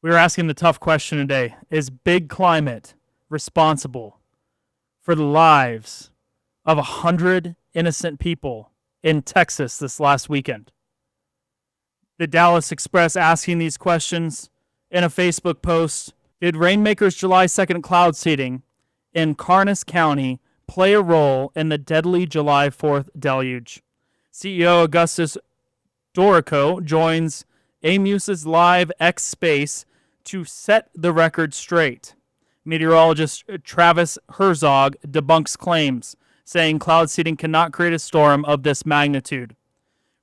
We were asking the tough question today. Is big climate responsible for the lives of 100 innocent people in Texas this last weekend? The Dallas Express asking these questions in a Facebook post. Did Rainmaker's July 2nd cloud seeding in Karnes County play a role in the deadly July 4th deluge? CEO Augustus Dorocho joins Amuse's Live X Space to set the record straight. Meteorologist Travis Herzog debunks claims, saying cloud seeding cannot create a storm of this magnitude.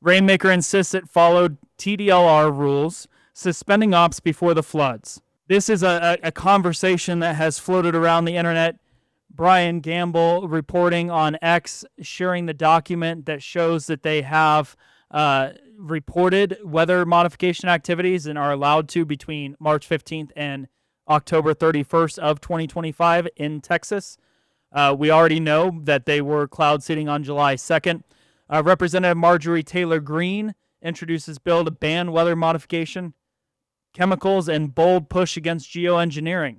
Rainmaker insists it followed TDLR rules, suspending ops before the floods. This is a conversation that has floated around the internet. Brian Gamble reporting on X, sharing the document that shows that they have reported weather modification activities and are allowed to between March 15th and October 31st of 2025 in Texas. We already know that they were cloud seeding on July 2nd. Representative Marjorie Taylor Greene introduces bill to ban weather modification chemicals and bold push against geoengineering.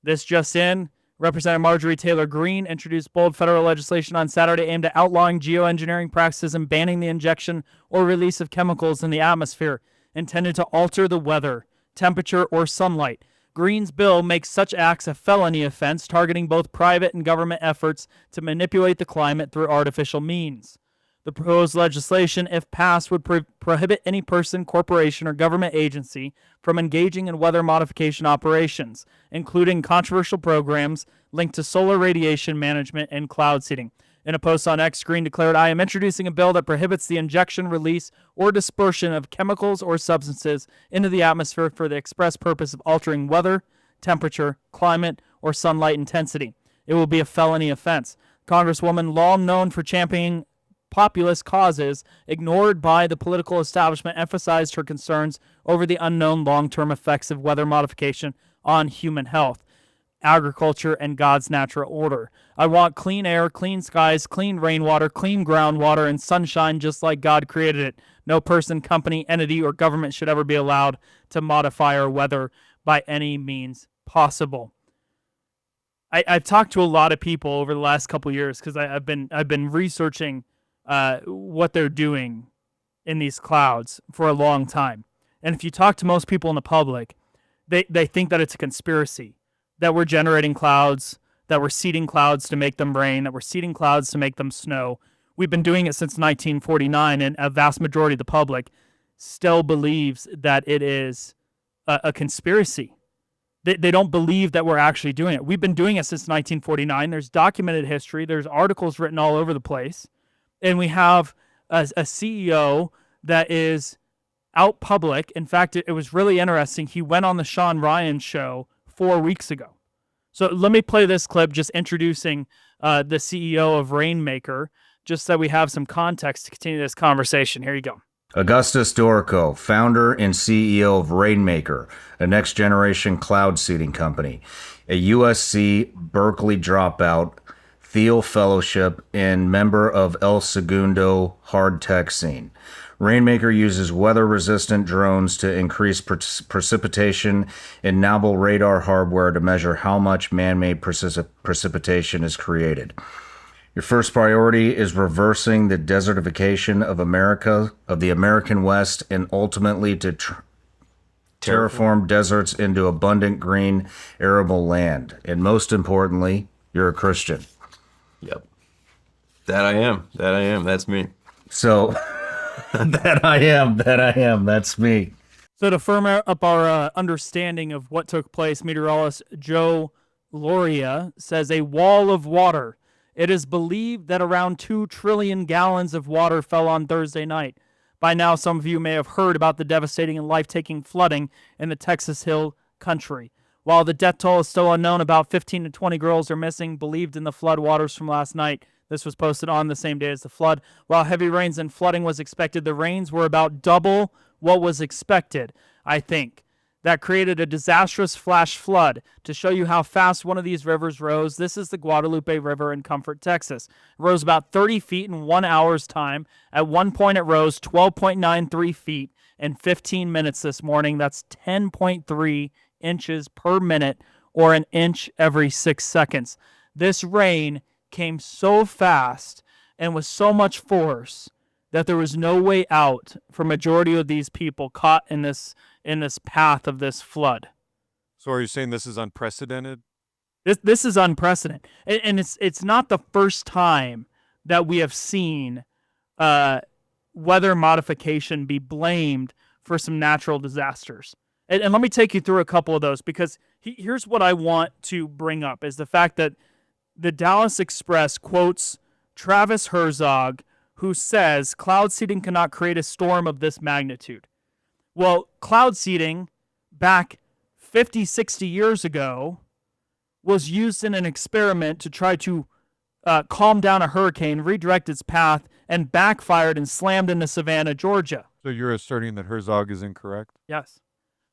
This just in, Representative Marjorie Taylor Greene introduced bold federal legislation on Saturday aimed at outlawing geoengineering practices and banning the injection or release of chemicals in the atmosphere intended to alter the weather, temperature, or sunlight. Greene's bill makes such acts a felony offense, targeting both private and government efforts to manipulate the climate through artificial means. The proposed legislation, if passed, would prohibit any person, corporation, or government agency from engaging in weather modification operations, including controversial programs linked to solar radiation management and cloud seeding. In a post on X, Greene declared, "I am introducing a bill that prohibits the injection, release, or dispersion of chemicals or substances into the atmosphere for the express purpose of altering weather, temperature, climate, or sunlight intensity. It will be a felony offense." Congresswoman, long known for championing populist causes ignored by the political establishment, emphasized her concerns over the unknown long-term effects of weather modification on human health, agriculture, and God's natural order. "I want clean air, clean skies, clean rainwater, clean groundwater, and sunshine just like God created it. No person, company, entity, or government should ever be allowed to modify our weather by any means possible." I've talked to a lot of people over the last couple of years because I've been researching what they're doing in these clouds for a long time. And if you talk to most people in the public, they think that it's a conspiracy, that we're generating clouds, that we're seeding clouds to make them rain, that we're seeding clouds to make them snow. We've been doing it since 1949, and a vast majority of the public still believes that it is a conspiracy. They don't believe that we're actually doing it. We've been doing it since 1949. There's documented history. There's articles written all over the place. And we have a CEO that is out public. In fact, it was really interesting. He went on the Sean Ryan show 4 weeks ago. So let me play this clip just introducing the CEO of Rainmaker, just so we have some context to continue this conversation. Here you go. Augustus Dorocho, founder and CEO of Rainmaker, a next-generation cloud seeding company, a USC Berkeley dropout, Thiel Fellowship, and member of El Segundo hard tech scene. Rainmaker uses weather-resistant drones to increase precipitation and novel radar hardware to measure how much man-made precipitation is created. Your first priority is reversing the desertification of America, of the American West, and ultimately to terraform deserts into abundant green, arable land. And most importantly, you're a Christian. Yep. That I am. That's me. So, that I am. That's me. So to firm up our understanding of what took place, meteorologist Joe Loria says a wall of water. It is believed that around 2 trillion gallons of water fell on Thursday night. By now, some of you may have heard about the devastating and life-taking flooding in the Texas Hill Country. While the death toll is still unknown, about 15 to 20 girls are missing, believed in the flood waters from last night. This was posted on the same day as the flood. While heavy rains and flooding was expected, the rains were about double what was expected, I think. that created a disastrous flash flood. To show you how fast one of these rivers rose, this is the Guadalupe River in Comfort, Texas. It rose about 30 feet in 1 hour's time. At one point, it rose 12.93 feet in 15 minutes this morning. That's 10.3 inches per minute, or an inch every 6 seconds. This rain came so fast and with so much force that there was no way out for majority of these people caught in this path of this flood. So are you saying this is unprecedented? This is unprecedented, and it's not the first time that we have seen weather modification be blamed for some natural disasters. And let me take you through a couple of those, because here's what I want to bring up is the fact that the Dallas Express quotes Travis Herzog, who says cloud seeding cannot create a storm of this magnitude. Well, cloud seeding back 50, 60 years ago was used in an experiment to try to calm down a hurricane, redirect its path, and backfired and slammed into Savannah, Georgia. So you're asserting that Herzog is incorrect? Yes.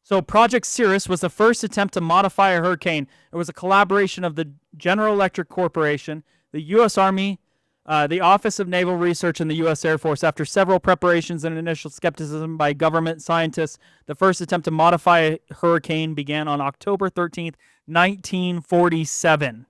So Project Cirrus was the first attempt to modify a hurricane. It was a collaboration of the General Electric Corporation, the U.S. Army, the Office of Naval Research, and the U.S. Air Force. After several preparations and initial skepticism by government scientists, the first attempt to modify a hurricane began on October 13th, 1947,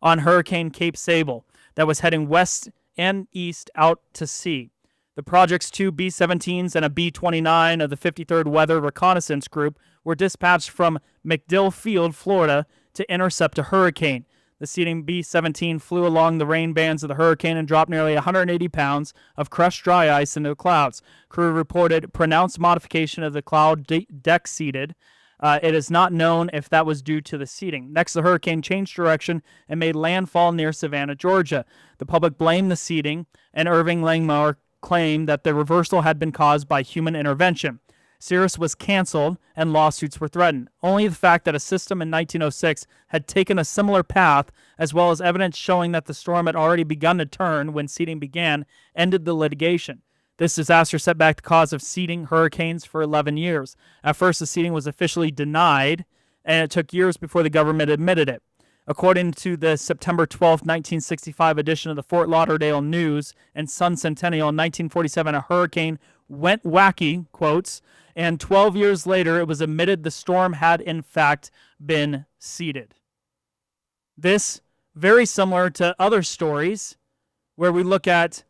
on Hurricane Cape Sable that was heading west and east out to sea. The project's two B-17s and a B-29 of the 53rd Weather Reconnaissance Group were dispatched from MacDill Field, Florida, to intercept a hurricane. The seeding B-17 flew along the rain bands of the hurricane and dropped nearly 180 pounds of crushed dry ice into the clouds. Crew reported pronounced modification of the cloud deck seeded. It is not known if that was due to the seeding. Next, the hurricane changed direction and made landfall near Savannah, Georgia. The public blamed the seeding, and Irving Langmuir claimed that the reversal had been caused by human intervention. Cirrus was canceled and lawsuits were threatened. Only the fact that a system in 1906 had taken a similar path, as well as evidence showing that the storm had already begun to turn when seeding began, ended the litigation. This disaster set back the cause of seeding hurricanes for 11 years. At first, the seeding was officially denied, and it took years before the government admitted it. According to the September 12, 1965 edition of the Fort Lauderdale News and Sun Centennial, in 1947, a hurricane went wacky, quotes, and 12 years later, it was admitted the storm had, in fact, been seeded. This, very similar to other stories where we look at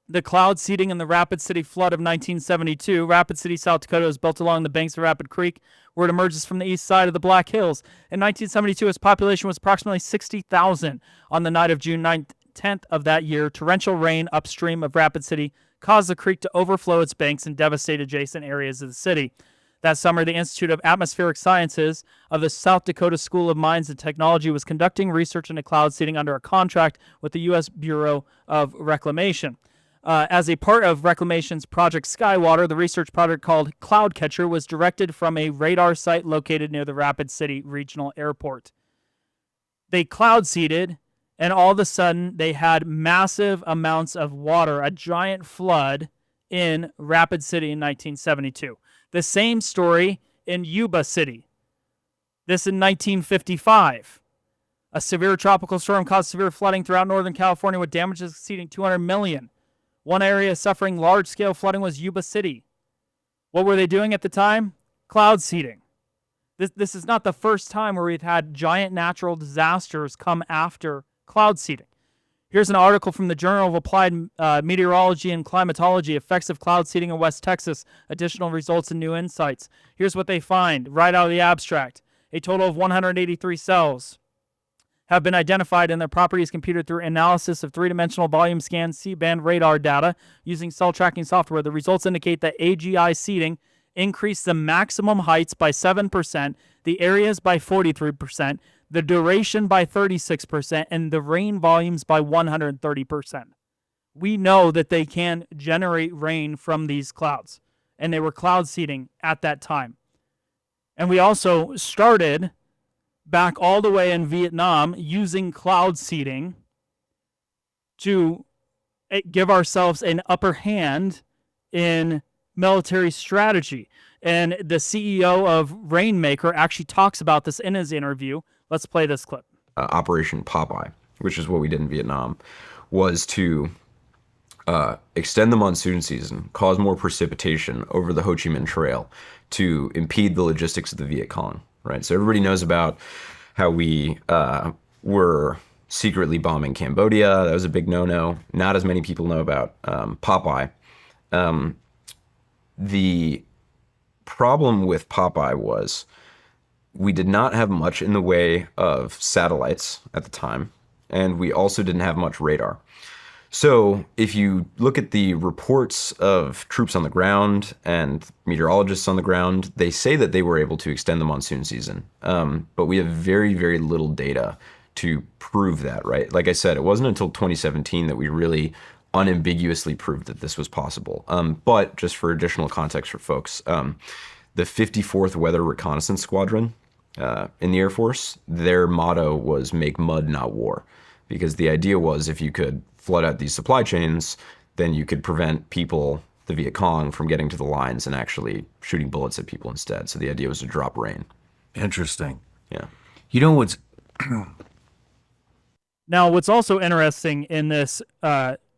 the cloud seeding in the Rapid City flood of 1972. Rapid City, South Dakota is built along the banks of Rapid Creek, where it emerges from the east side of the Black Hills. In 1972, its population was approximately 60,000. On the night of June 10th of that year, torrential rain upstream of Rapid City caused the creek to overflow its banks and devastate adjacent areas of the city. That summer, the Institute of Atmospheric Sciences of the South Dakota School of Mines and Technology was conducting research into cloud seeding under a contract with the U.S. Bureau of Reclamation. As a part of Reclamation's Project Skywater, the research project called Cloudcatcher was directed from a radar site located near the Rapid City Regional Airport. They cloud seeded, and all of a sudden they had massive amounts of water, a giant flood in Rapid City in 1972. The same story in Yuba City. This in 1955. A severe tropical storm caused severe flooding throughout Northern California with damages exceeding $200 million. One area suffering large-scale flooding was Yuba City. What were they doing at the time? Cloud seeding. This is not the first time where we've had giant natural disasters come after cloud seeding. Here's an article from the Journal of Applied Meteorology and Climatology, Effects of Cloud Seeding in West Texas, Additional Results and New Insights. Here's what they find right out of the abstract. A total of 183 cells have been identified and their properties computed through analysis of three-dimensional volume scan C-band radar data using cell tracking software. The results indicate that AGI seeding increased the maximum heights by 7%, the areas by 43%, the duration by 36%, and the rain volumes by 130%. We know that they can generate rain from these clouds, and they were cloud seeding at that time. And we also started back all the way in Vietnam using cloud seeding to give ourselves an upper hand in military strategy. And the CEO of Rainmaker actually talks about this in his interview. Let's play this clip. Operation Popeye, which is what we did in Vietnam, was to extend the monsoon season, cause more precipitation over the Ho Chi Minh Trail to impede the logistics of the Viet Cong, right? So everybody knows about how we were secretly bombing Cambodia. That was a big no-no. Not as many people know about Popeye. The problem with Popeye was we did not have much in the way of satellites at the time, and we also didn't have much radar. So if you look at the reports of troops on the ground and meteorologists on the ground, they say that they were able to extend the monsoon season. But we have very, very little data to prove that, right? Like I said, it wasn't until 2017 that we really unambiguously proved that this was possible. But just for additional context for folks, the 54th Weather Reconnaissance Squadron in the Air Force, their motto was "Make mud, not war." Because the idea was if you could flood out these supply chains, then you could prevent people, the Viet Cong, from getting to the lines and actually shooting bullets at people instead. So the idea was to drop rain. Interesting. Yeah. You know what's Now, what's also interesting in this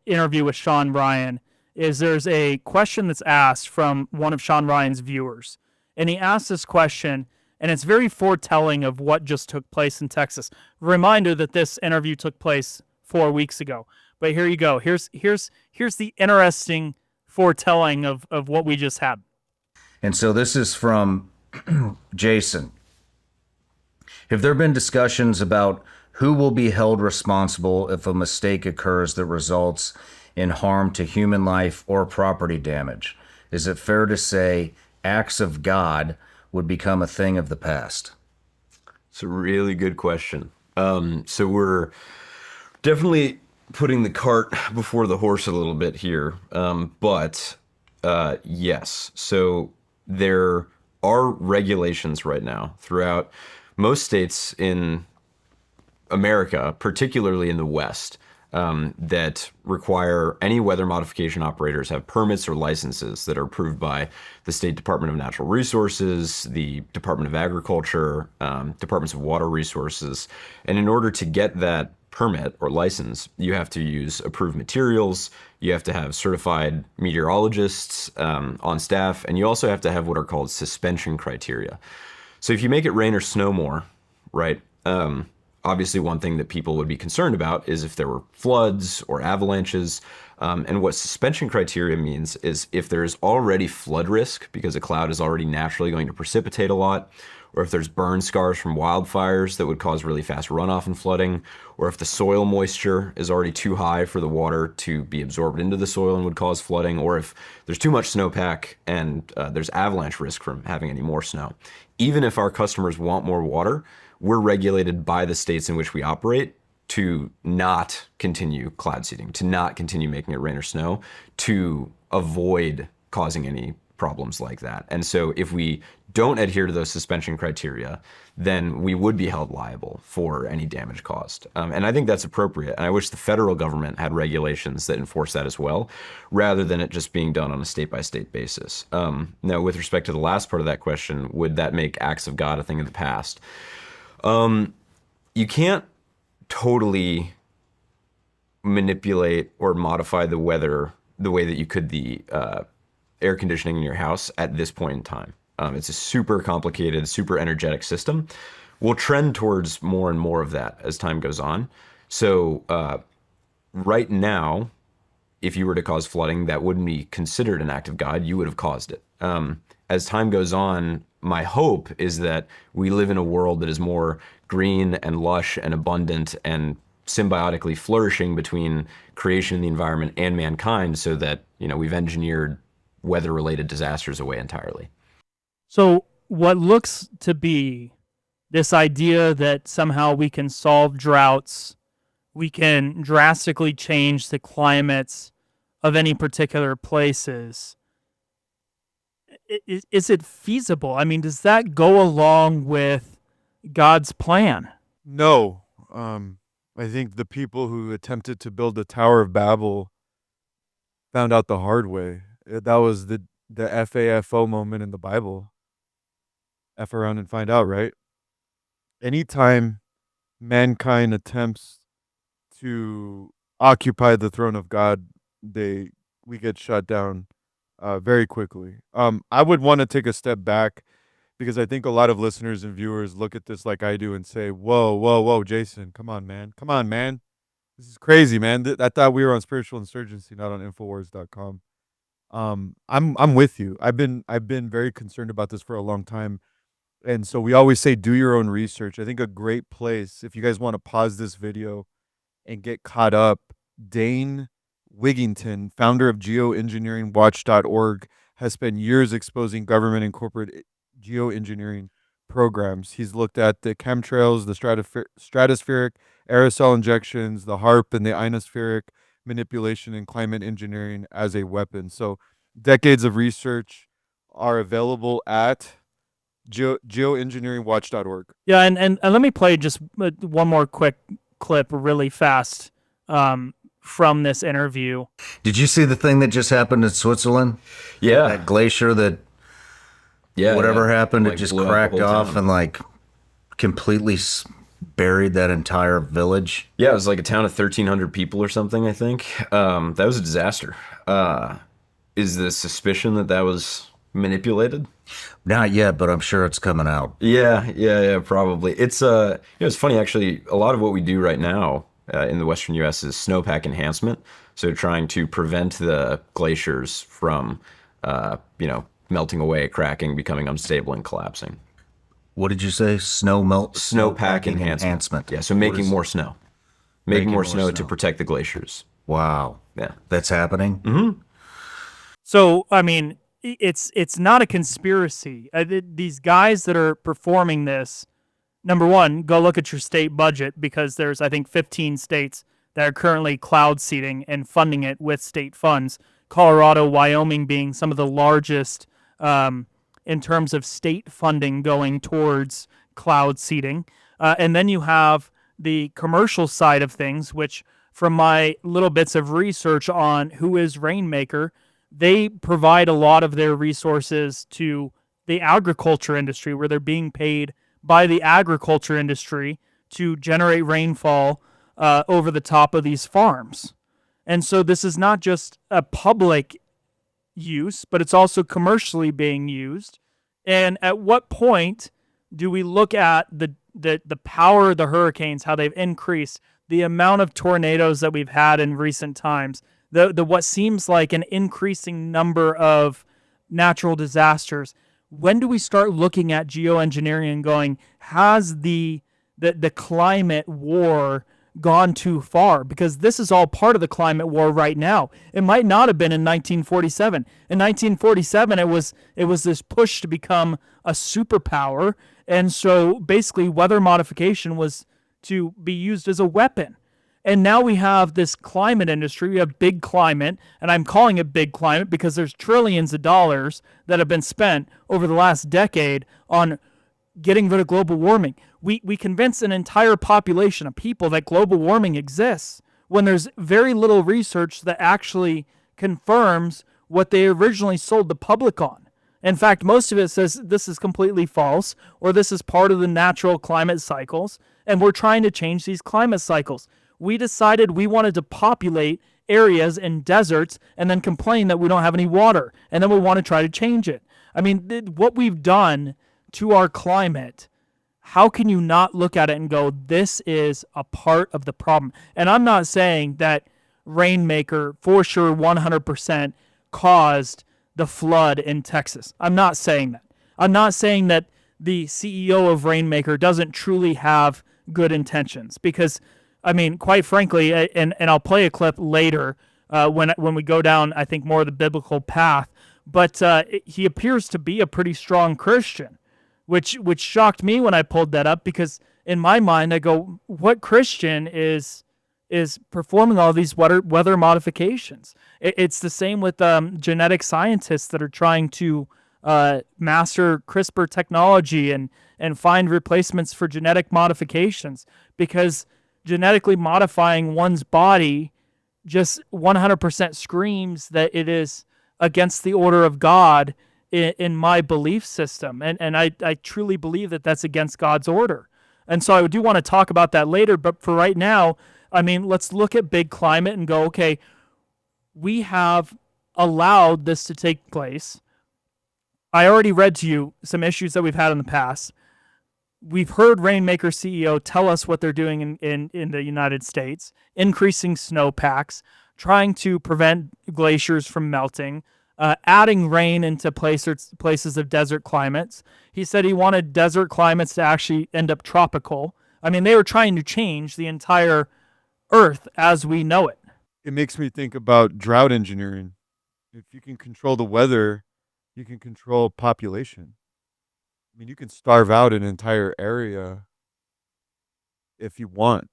interview with Sean Ryan is there's a question that's asked from one of Sean Ryan's viewers. And he asked this question, and it's very foretelling of what just took place in Texas. Reminder that this interview took place 4 weeks ago. But here you go. Here's the interesting foretelling of what we just had. And so this is from Jason. Have there been discussions about who will be held responsible if a mistake occurs that results in harm to human life or property damage? Is it fair to say acts of God would become a thing of the past? It's a really good question. So we're definitely putting the cart before the horse a little bit here. But yes, so there are regulations right now throughout most states in America, particularly in the West, that require any weather modification operators have permits or licenses that are approved by the State Department of Natural Resources, the Department of Agriculture, Departments of Water Resources. And in order to get that permit or license, you have to use approved materials, you have to have certified meteorologists on staff, and you also have to have what are called suspension criteria. So if you make it rain or snow more, right, obviously, one thing that people would be concerned about is if there were floods or avalanches. And what suspension criteria means is if there's already flood risk because a cloud is already naturally going to precipitate a lot, or if there's burn scars from wildfires that would cause really fast runoff and flooding, or if the soil moisture is already too high for the water to be absorbed into the soil and would cause flooding, or if there's too much snowpack and there's avalanche risk from having any more snow. Even if our customers want more water, we're regulated by the states in which we operate to not continue cloud seeding, to not continue making it rain or snow, to avoid causing any problems like that. And so if we don't adhere to those suspension criteria, then we would be held liable for any damage caused. And I think that's appropriate. And I wish the federal government had regulations that enforce that as well, rather than it just being done on a state-by-state basis. Now, with respect to the last part of that question, would that make acts of God a thing of the past? You can't totally manipulate or modify the weather the way that you could the air conditioning in your house at this point in time. It's a super complicated, super energetic system. We'll trend towards more and more of that as time goes on. So right now, if you were to cause flooding, that wouldn't be considered an act of God. You would have caused it. As time goes on, my hope is that we live in a world that is more green and lush and abundant and symbiotically flourishing between creation and the environment and mankind, so that, you know, we've engineered weather-related disasters away entirely. So what looks to be this idea that somehow we can solve droughts, we can drastically change the climates of any particular places, is it feasible? I mean, does that go along with God's plan? No. I think the people who attempted to build the Tower of Babel found out the hard way. That was the the FAFO moment in the Bible. F around and find out, right? Anytime mankind attempts to occupy the throne of God, we get shut down very quickly. I would want to take a step back because I think a lot of listeners and viewers look at this like I do and say, "Whoa, whoa, whoa, Jason, come on, man. Come on, man. This is crazy, man. I thought we were on Spiritual Insurgency, not on Infowars.com." I'm with you. I've been very concerned about this for a long time. And so we always say do your own research. I think a great place, if you guys want to pause this video and get caught up, Dane Wigington, founder of geoengineeringwatch.org, has spent years exposing government and corporate geoengineering programs. He's looked at the chemtrails, the stratospheric aerosol injections, the HAARP, and the ionospheric manipulation and climate engineering as a weapon. So decades of research are available at geoengineeringwatch.org. Yeah, and let me play just one more quick clip really fast from this interview. Did you see the thing that just happened in Switzerland? Yeah. That glacier that whatever happened, like it just blew out the cracked whole off town. and like completely buried that entire village. Yeah, it was like a town of 1,300 people or something, I think. That was a disaster. Is the suspicion that was manipulated? Not yet, but I'm sure it's coming out. Yeah, probably. It's it's funny actually. A lot of what we do right now in the Western U.S. is snowpack enhancement. So trying to prevent the glaciers from, melting away, cracking, becoming unstable, and collapsing. What did you say? Snowpack enhancement. Yeah, so making more snow, making more snow to protect the glaciers. Wow. Yeah, That's happening? Mm-hmm. So, I mean, it's not a conspiracy. These guys that are performing this, number one, go look at your state budget because there's, I think, 15 states that are currently cloud seeding and funding it with state funds. Colorado, Wyoming being some of the largest in terms of state funding going towards cloud seeding. And then you have the commercial side of things, which from my little bits of research on who is Rainmaker, they provide a lot of their resources to the agriculture industry where they're being paid by the agriculture industry to generate rainfall over the top of these farms. And so this is not just a public use, but it's also commercially being used. And at what point do we look at the power of the hurricanes, how they've increased, the amount of tornadoes that we've had in recent times, the what seems like an increasing number of natural disasters? When do we start looking at geoengineering and going, has the climate war gone too far? Because this is all part of the climate war right now. It might not have been in 1947. In 1947, it was this push to become a superpower, and so basically weather modification was to be used as a weapon. And now we have this climate industry. We have big climate, and I'm calling it big climate because there's trillions of dollars that have been spent over the last decade on getting rid of global warming. We convince an entire population of people that global warming exists when there's very little research that actually confirms what they originally sold the public on. In fact, most of it says this is completely false, or this is part of the natural climate cycles, and we're trying to change these climate cycles. We decided we wanted to populate areas and deserts and then complain that we don't have any water, and then we want to try to change it. I mean, what we've done to our climate, how can you not look at it and go, this is a part of the problem? And I'm not saying that Rainmaker, for sure, 100% caused the flood in Texas. I'm not saying that. I'm not saying that the CEO of Rainmaker doesn't truly have good intentions, because I mean, quite frankly, and I'll play a clip later when we go down, I think, more of the biblical path, but he appears to be a pretty strong Christian, which shocked me when I pulled that up, because in my mind, I go, what Christian is performing all these weather modifications? It's the same with genetic scientists that are trying to master CRISPR technology and find replacements for genetic modifications, because genetically modifying one's body just 100% screams that it is against the order of God in my belief system. And I truly believe that that's against God's order. And so I do want to talk about that later. But for right now, I mean, let's look at big climate and go, okay, we have allowed this to take place. I already read to you some issues that we've had in the past. We've heard Rainmaker CEO tell us what they're doing in the United States, increasing snowpacks, trying to prevent glaciers from melting, adding rain into places of desert climates. He said he wanted desert climates to actually end up tropical. I mean, they were trying to change the entire Earth as we know it. It makes me think about drought engineering. If you can control the weather, you can control population. I mean, you can starve out an entire area if you want.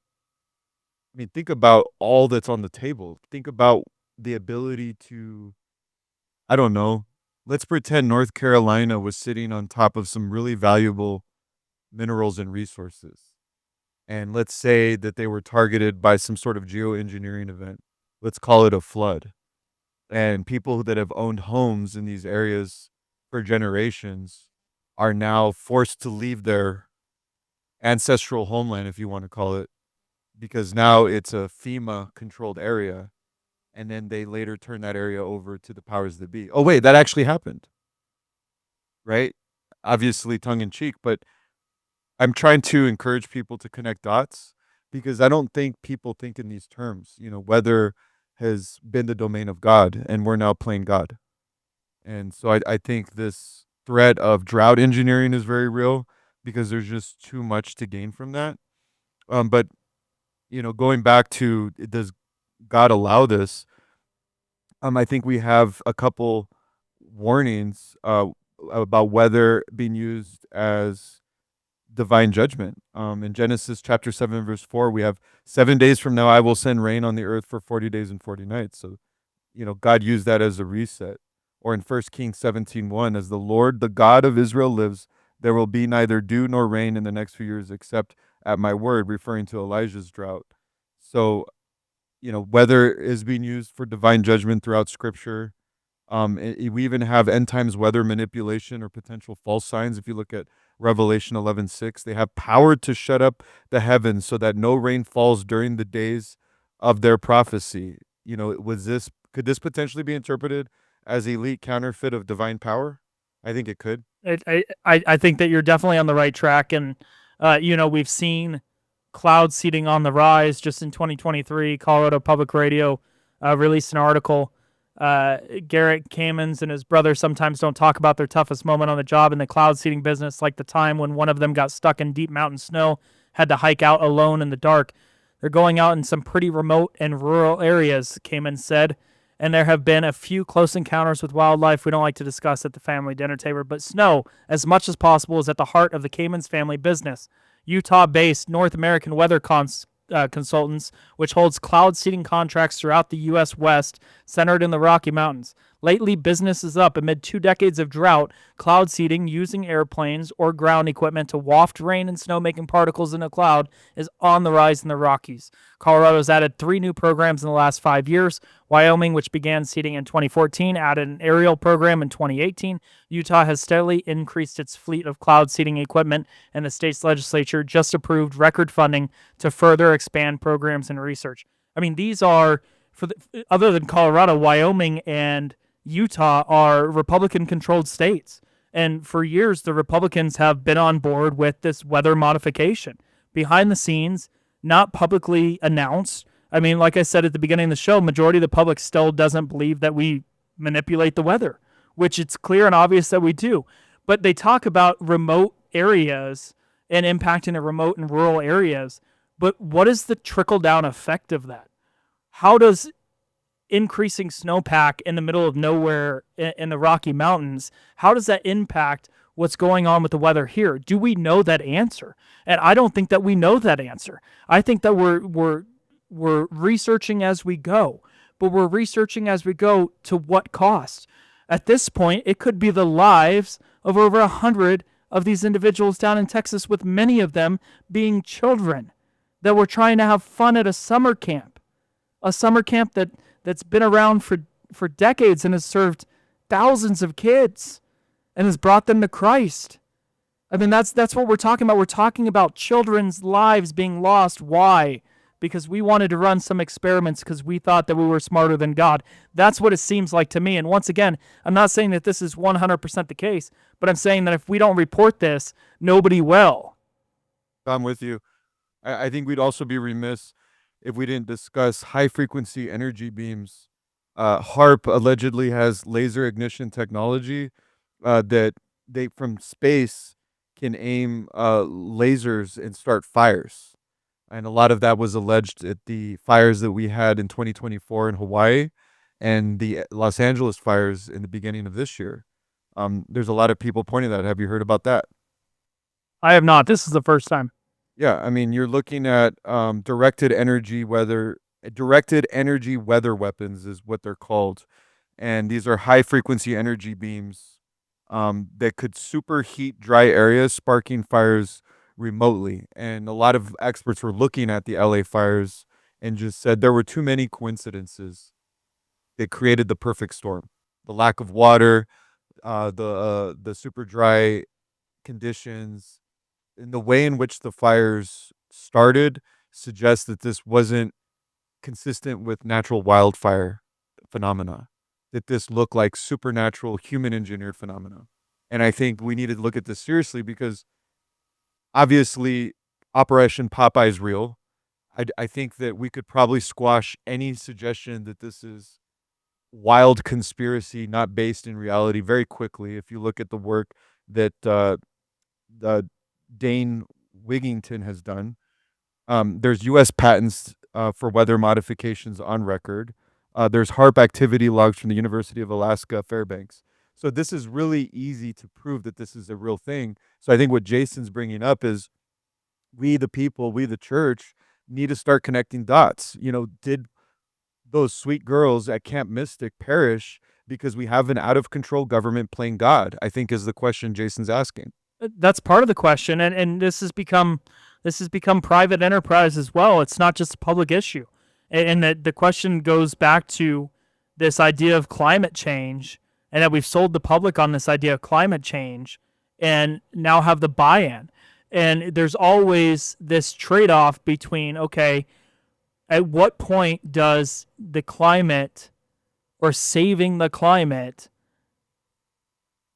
I mean, think about all that's on the table. Think about the ability to, I don't know, let's pretend North Carolina was sitting on top of some really valuable minerals and resources. And let's say that they were targeted by some sort of geoengineering event. Let's call it a flood. And people that have owned homes in these areas for generations are now forced to leave their ancestral homeland, if you want to call it, because now it's a FEMA controlled area. And then they later turn that area over to the powers that be. Oh, wait, that actually happened. Right? Obviously tongue in cheek, but I'm trying to encourage people to connect dots because I don't think people think in these terms. You know, weather has been the domain of God and we're now playing God. And so I think this threat of drought engineering is very real because there's just too much to gain from that. But, you know, going back to does God allow this? I think we have a couple warnings about weather being used as divine judgment. In Genesis chapter 7, verse 4, we have 7 days from now, I will send rain on the earth for 40 days and 40 nights. So, you know, God used that as a reset. Or in 1 Kings 17:1, as the Lord, the God of Israel lives, there will be neither dew nor rain in the next few years except at my word, referring to Elijah's drought. So, you know, weather is being used for divine judgment throughout Scripture. We even have end times weather manipulation or potential false signs. If you look at Revelation 11:6, they have power to shut up the heavens so that no rain falls during the days of their prophecy. You know, could this potentially be interpreted as elite counterfeit of divine power? I think it could. I think that you're definitely on the right track. And, you know, we've seen cloud seeding on the rise just in 2023. Colorado Public Radio released an article. Garrett Kamens and his brother sometimes don't talk about their toughest moment on the job in the cloud seeding business, like the time when one of them got stuck in deep mountain snow, had to hike out alone in the dark. They're going out in some pretty remote and rural areas, Kamens said, and there have been a few close encounters with wildlife we don't like to discuss at the family dinner table, but snow, as much as possible, is at the heart of the Kamens family business. Utah-based North American Weather Consultants, which holds cloud seeding contracts throughout the U.S. West, centered in the Rocky Mountains. Lately, business is up amid 2 decades of drought. Cloud seeding, using airplanes or ground equipment to waft rain and snow-making particles in a cloud, is on the rise in the Rockies. Colorado's added 3 new programs in the last 5 years. Wyoming, which began seeding in 2014, added an aerial program in 2018. Utah has steadily increased its fleet of cloud seeding equipment, and the state's legislature just approved record funding to further expand programs and research. I mean, these are, other than Colorado, Wyoming and Utah are Republican-controlled states. And for years, the Republicans have been on board with this weather modification. Behind the scenes, not publicly announced. I mean, like I said at the beginning of the show, majority of the public still doesn't believe that we manipulate the weather, which it's clear and obvious that we do. But they talk about remote areas and impacting the remote and rural areas. But what is the trickle-down effect of that? How does increasing snowpack in the middle of nowhere in the Rocky Mountains, how does that impact what's going on with the weather here? Do we know that answer? And I don't think that we know that answer. I think that we're researching as we go, but we're researching as we go to what cost? At this point, it could be the lives of over 100 of these individuals down in Texas, with many of them being children that were trying to have fun at a summer camp that's been around for for decades and has served thousands of kids and has brought them to Christ. I mean, that's what we're talking about. We're talking about children's lives being lost. Why? Because we wanted to run some experiments because we thought that we were smarter than God. That's what it seems like to me. And once again, I'm not saying that this is 100% the case, but I'm saying that if we don't report this, nobody will. I'm with you. I think we'd also be remiss if we didn't discuss high-frequency energy beams. HAARP allegedly has laser ignition technology that they, from space, can aim lasers and start fires. And a lot of that was alleged at the fires that we had in 2024 in Hawaii and the Los Angeles fires in the beginning of this year. There's a lot of people pointing that. Have you heard about that? I have not. This is the first time. Yeah, I mean, you're looking at directed energy weather weapons is what they're called, and these are high frequency energy beams that could superheat dry areas, sparking fires remotely. And a lot of experts were looking at the LA fires and just said there were too many coincidences that created the perfect storm. The lack of water, the super dry conditions, and the way in which the fires started suggests that this wasn't consistent with natural wildfire phenomena, that this looked like supernatural human engineered phenomena. And I think we need to look at this seriously because obviously Operation Popeye is real. I think that we could probably squash any suggestion that this is wild conspiracy not based in reality very quickly if you look at the work that Dane Wigington has done. There's U.S. patents for weather modifications on record. There's HAARP activity logs from the University of Alaska Fairbanks. So this is really easy to prove that this is a real thing. So I think what Jason's bringing up is we, the people, we, the church, need to start connecting dots. You know, did those sweet girls at Camp Mystic perish because we have an out of control government playing God? I think is the question Jason's asking. That's part of the question, and this has become private enterprise as well. It's not just a public issue, and the question goes back to this idea of climate change, and that we've sold the public on this idea of climate change, and now have the buy-in. And there's always this trade-off between, okay, at what point does the climate or saving the climate,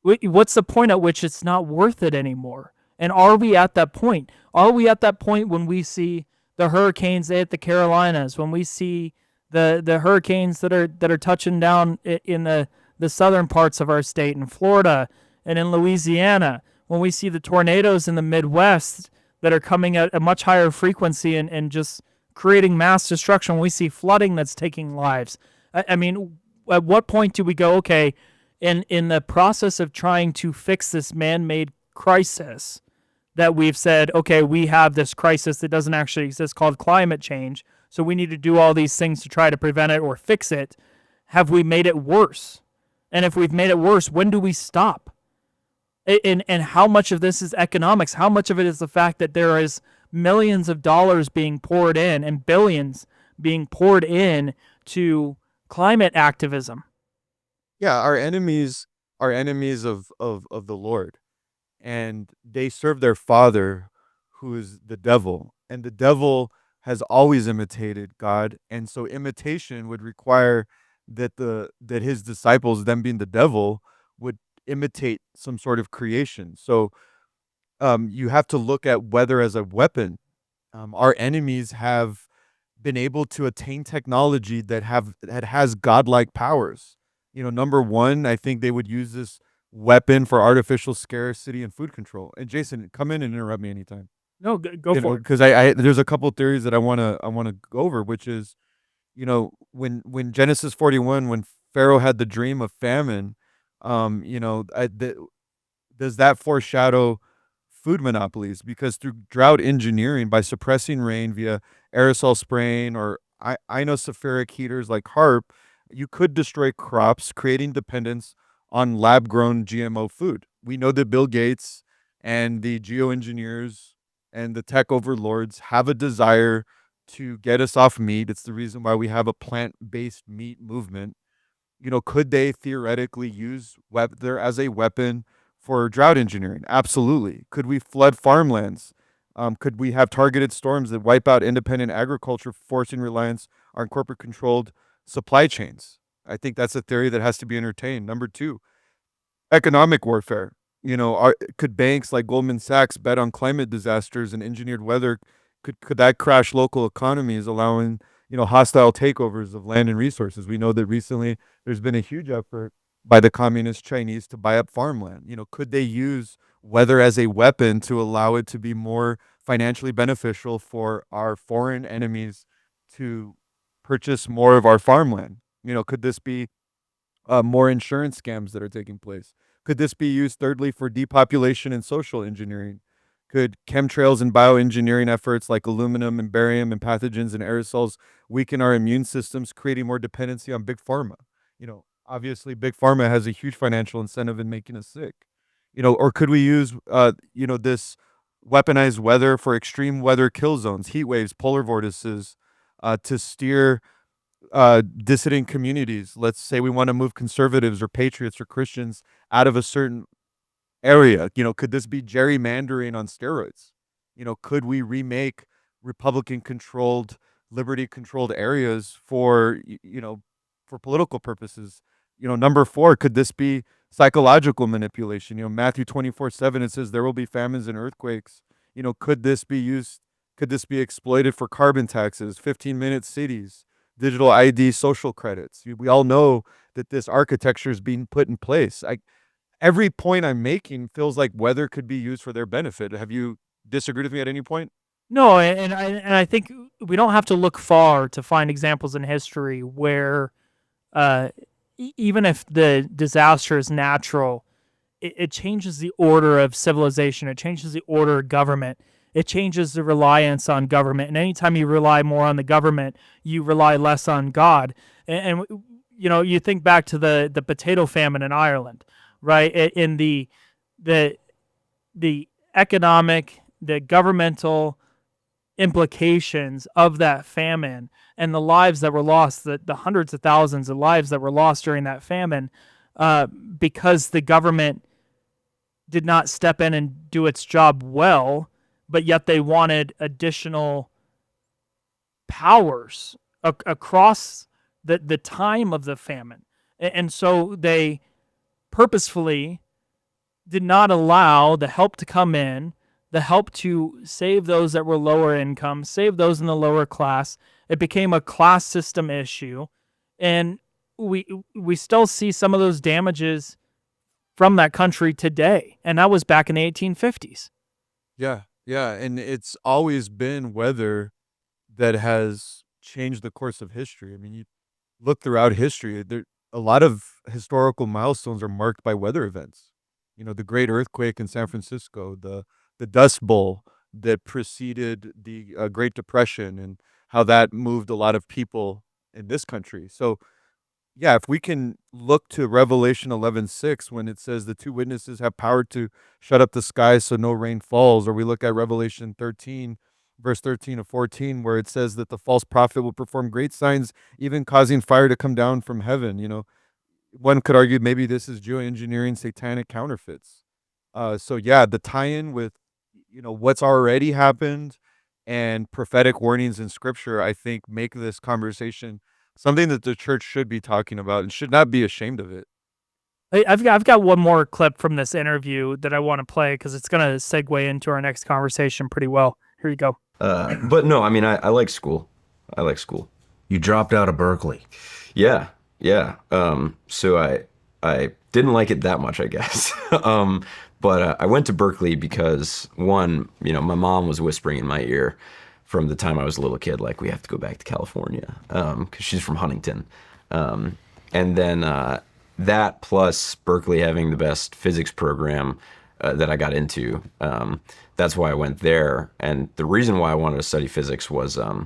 what's the point at which it's not worth it anymore? And are we at that point? Are we at that point when we see the hurricanes hit the Carolinas, when we see the hurricanes that are touching down in the southern parts of our state, in Florida and in Louisiana, when we see the tornadoes in the Midwest that are coming at a much higher frequency and just creating mass destruction, when we see flooding that's taking lives? I mean, at what point do we go, okay, in the process of trying to fix this man-made crisis that we've said, okay, we have this crisis that doesn't actually exist called climate change, so we need to do all these things to try to prevent it or fix it. Have we made it worse? And if we've made it worse, when do we stop? And how much of this is economics? How much of it is the fact that there is millions of dollars being poured in and billions being poured in to climate activism? Yeah, our enemies are enemies of the Lord, and they serve their father, who is the devil. And the devil has always imitated God, and so imitation would require that his disciples, them being the devil, would imitate some sort of creation. So you have to look at weather as a weapon. Our enemies have been able to attain technology that has godlike powers. You know, number one, I think they would use this weapon for artificial scarcity and food control. And Jason, come in and interrupt me anytime. No, go for it. Because I there's a couple of theories that I wanna go over, which is, you know, when Genesis 41, when Pharaoh had the dream of famine, you know, does that foreshadow food monopolies? Because through drought engineering, by suppressing rain via aerosol spraying or ionospheric heaters like HAARP, you could destroy crops, creating dependence on lab-grown GMO food. We know that Bill Gates and the geoengineers and the tech overlords have a desire to get us off meat. It's the reason why we have a plant-based meat movement. Could they theoretically use weather as a weapon for drought engineering? Absolutely. Could we flood farmlands? Could we have targeted storms that wipe out independent agriculture, forcing reliance on corporate controlled supply chains? I think that's a theory that has to be entertained. Number two, economic warfare. Could banks like Goldman Sachs bet on climate disasters and engineered weather? Could that crash local economies, allowing hostile takeovers of land and resources? We know that recently there's been a huge effort by the communist Chinese to buy up farmland. Could they use weather as a weapon to allow it to be more financially beneficial for our foreign enemies to purchase more of our farmland? Could this be more insurance scams that are taking place? Could this be used, thirdly, for depopulation and social engineering? Could chemtrails and bioengineering efforts like aluminum and barium and pathogens and aerosols weaken our immune systems, creating more dependency on big pharma? Obviously, big pharma has a huge financial incentive in making us sick. Or could we use, this weaponized weather for extreme weather kill zones, heat waves, polar vortices, to steer dissident communities? Let's say we want to move conservatives or patriots or Christians out of a certain area. Could this be gerrymandering on steroids? Could we remake Republican controlled, liberty controlled areas for, for political purposes? Number four, could this be psychological manipulation? Matthew 24:7, it says there will be famines and earthquakes. Could this be used? Could this be exploited for carbon taxes, 15-minute cities, digital ID, social credits? We all know that this architecture is being put in place. Every point I'm making feels like weather could be used for their benefit. Have you disagreed with me at any point? No, and I think we don't have to look far to find examples in history where even if the disaster is natural, it changes the order of civilization. It changes the order of government. It changes the reliance on government. And anytime you rely more on the government, you rely less on God. And you think back to the potato famine in Ireland, right? In the economic, the governmental implications of that famine and the lives that were lost, the hundreds of thousands of lives that were lost during that famine, because the government did not step in and do its job well, but yet they wanted additional powers across the time of the famine. And so they purposefully did not allow the help to come in, the help to save those that were lower income, save those in the lower class. It became a class system issue. And we still see some of those damages from that country today. And that was back in the 1850s. Yeah, yeah. And it's always been weather that has changed the course of history. I mean, you look throughout history, a lot of historical milestones are marked by weather events. The Great Earthquake in San Francisco, the Dust Bowl that preceded the Great Depression, and how that moved a lot of people in this country. So, yeah, if we can look to Revelation 11:6 when it says the two witnesses have power to shut up the skies so no rain falls, or we look at Revelation 13, verse 13 to 14, where it says that the false prophet will perform great signs, even causing fire to come down from heaven. One could argue maybe this is geoengineering satanic counterfeits. So yeah, the tie-in with what's already happened and prophetic warnings in scripture, I think, make this conversation something that the church should be talking about and should not be ashamed of it. I've got one more clip from this interview that I want to play because it's going to segue into our next conversation pretty well. Here you go. But no, I mean, I like school. I like school. You dropped out of Berkeley. Yeah. So I didn't like it that much, I guess. But I went to Berkeley because, one, my mom was whispering in my ear from the time I was a little kid, like, we have to go back to California, because she's from Huntington. And then that plus Berkeley having the best physics program that I got into, that's why I went there. And the reason why I wanted to study physics was, I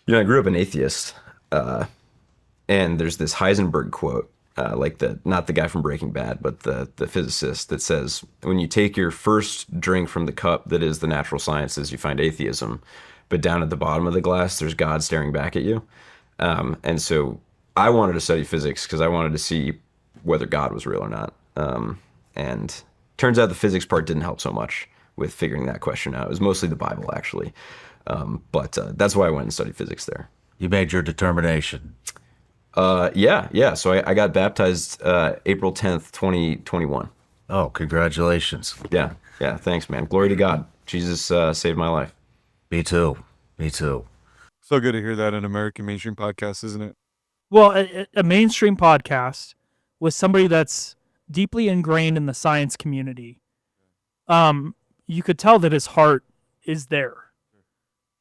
grew up an atheist, and there's this Heisenberg quote, not the guy from Breaking Bad, but the physicist, that says, when you take your first drink from the cup that is the natural sciences, you find atheism, but down at the bottom of the glass, there's God staring back at you. And so I wanted to study physics because I wanted to see whether God was real or not. And turns out the physics part didn't help so much with figuring that question out. It was mostly the Bible, actually. But that's why I went and studied physics there. You made your determination. Yeah. So I got baptized April 10th, 2021. Oh, congratulations. Yeah. Thanks, man. Glory to God. Jesus saved my life. Me too. Me too. So good to hear that in an American mainstream podcast, isn't it? Well, a mainstream podcast with somebody that's deeply ingrained in the science community, you could tell that his heart is there.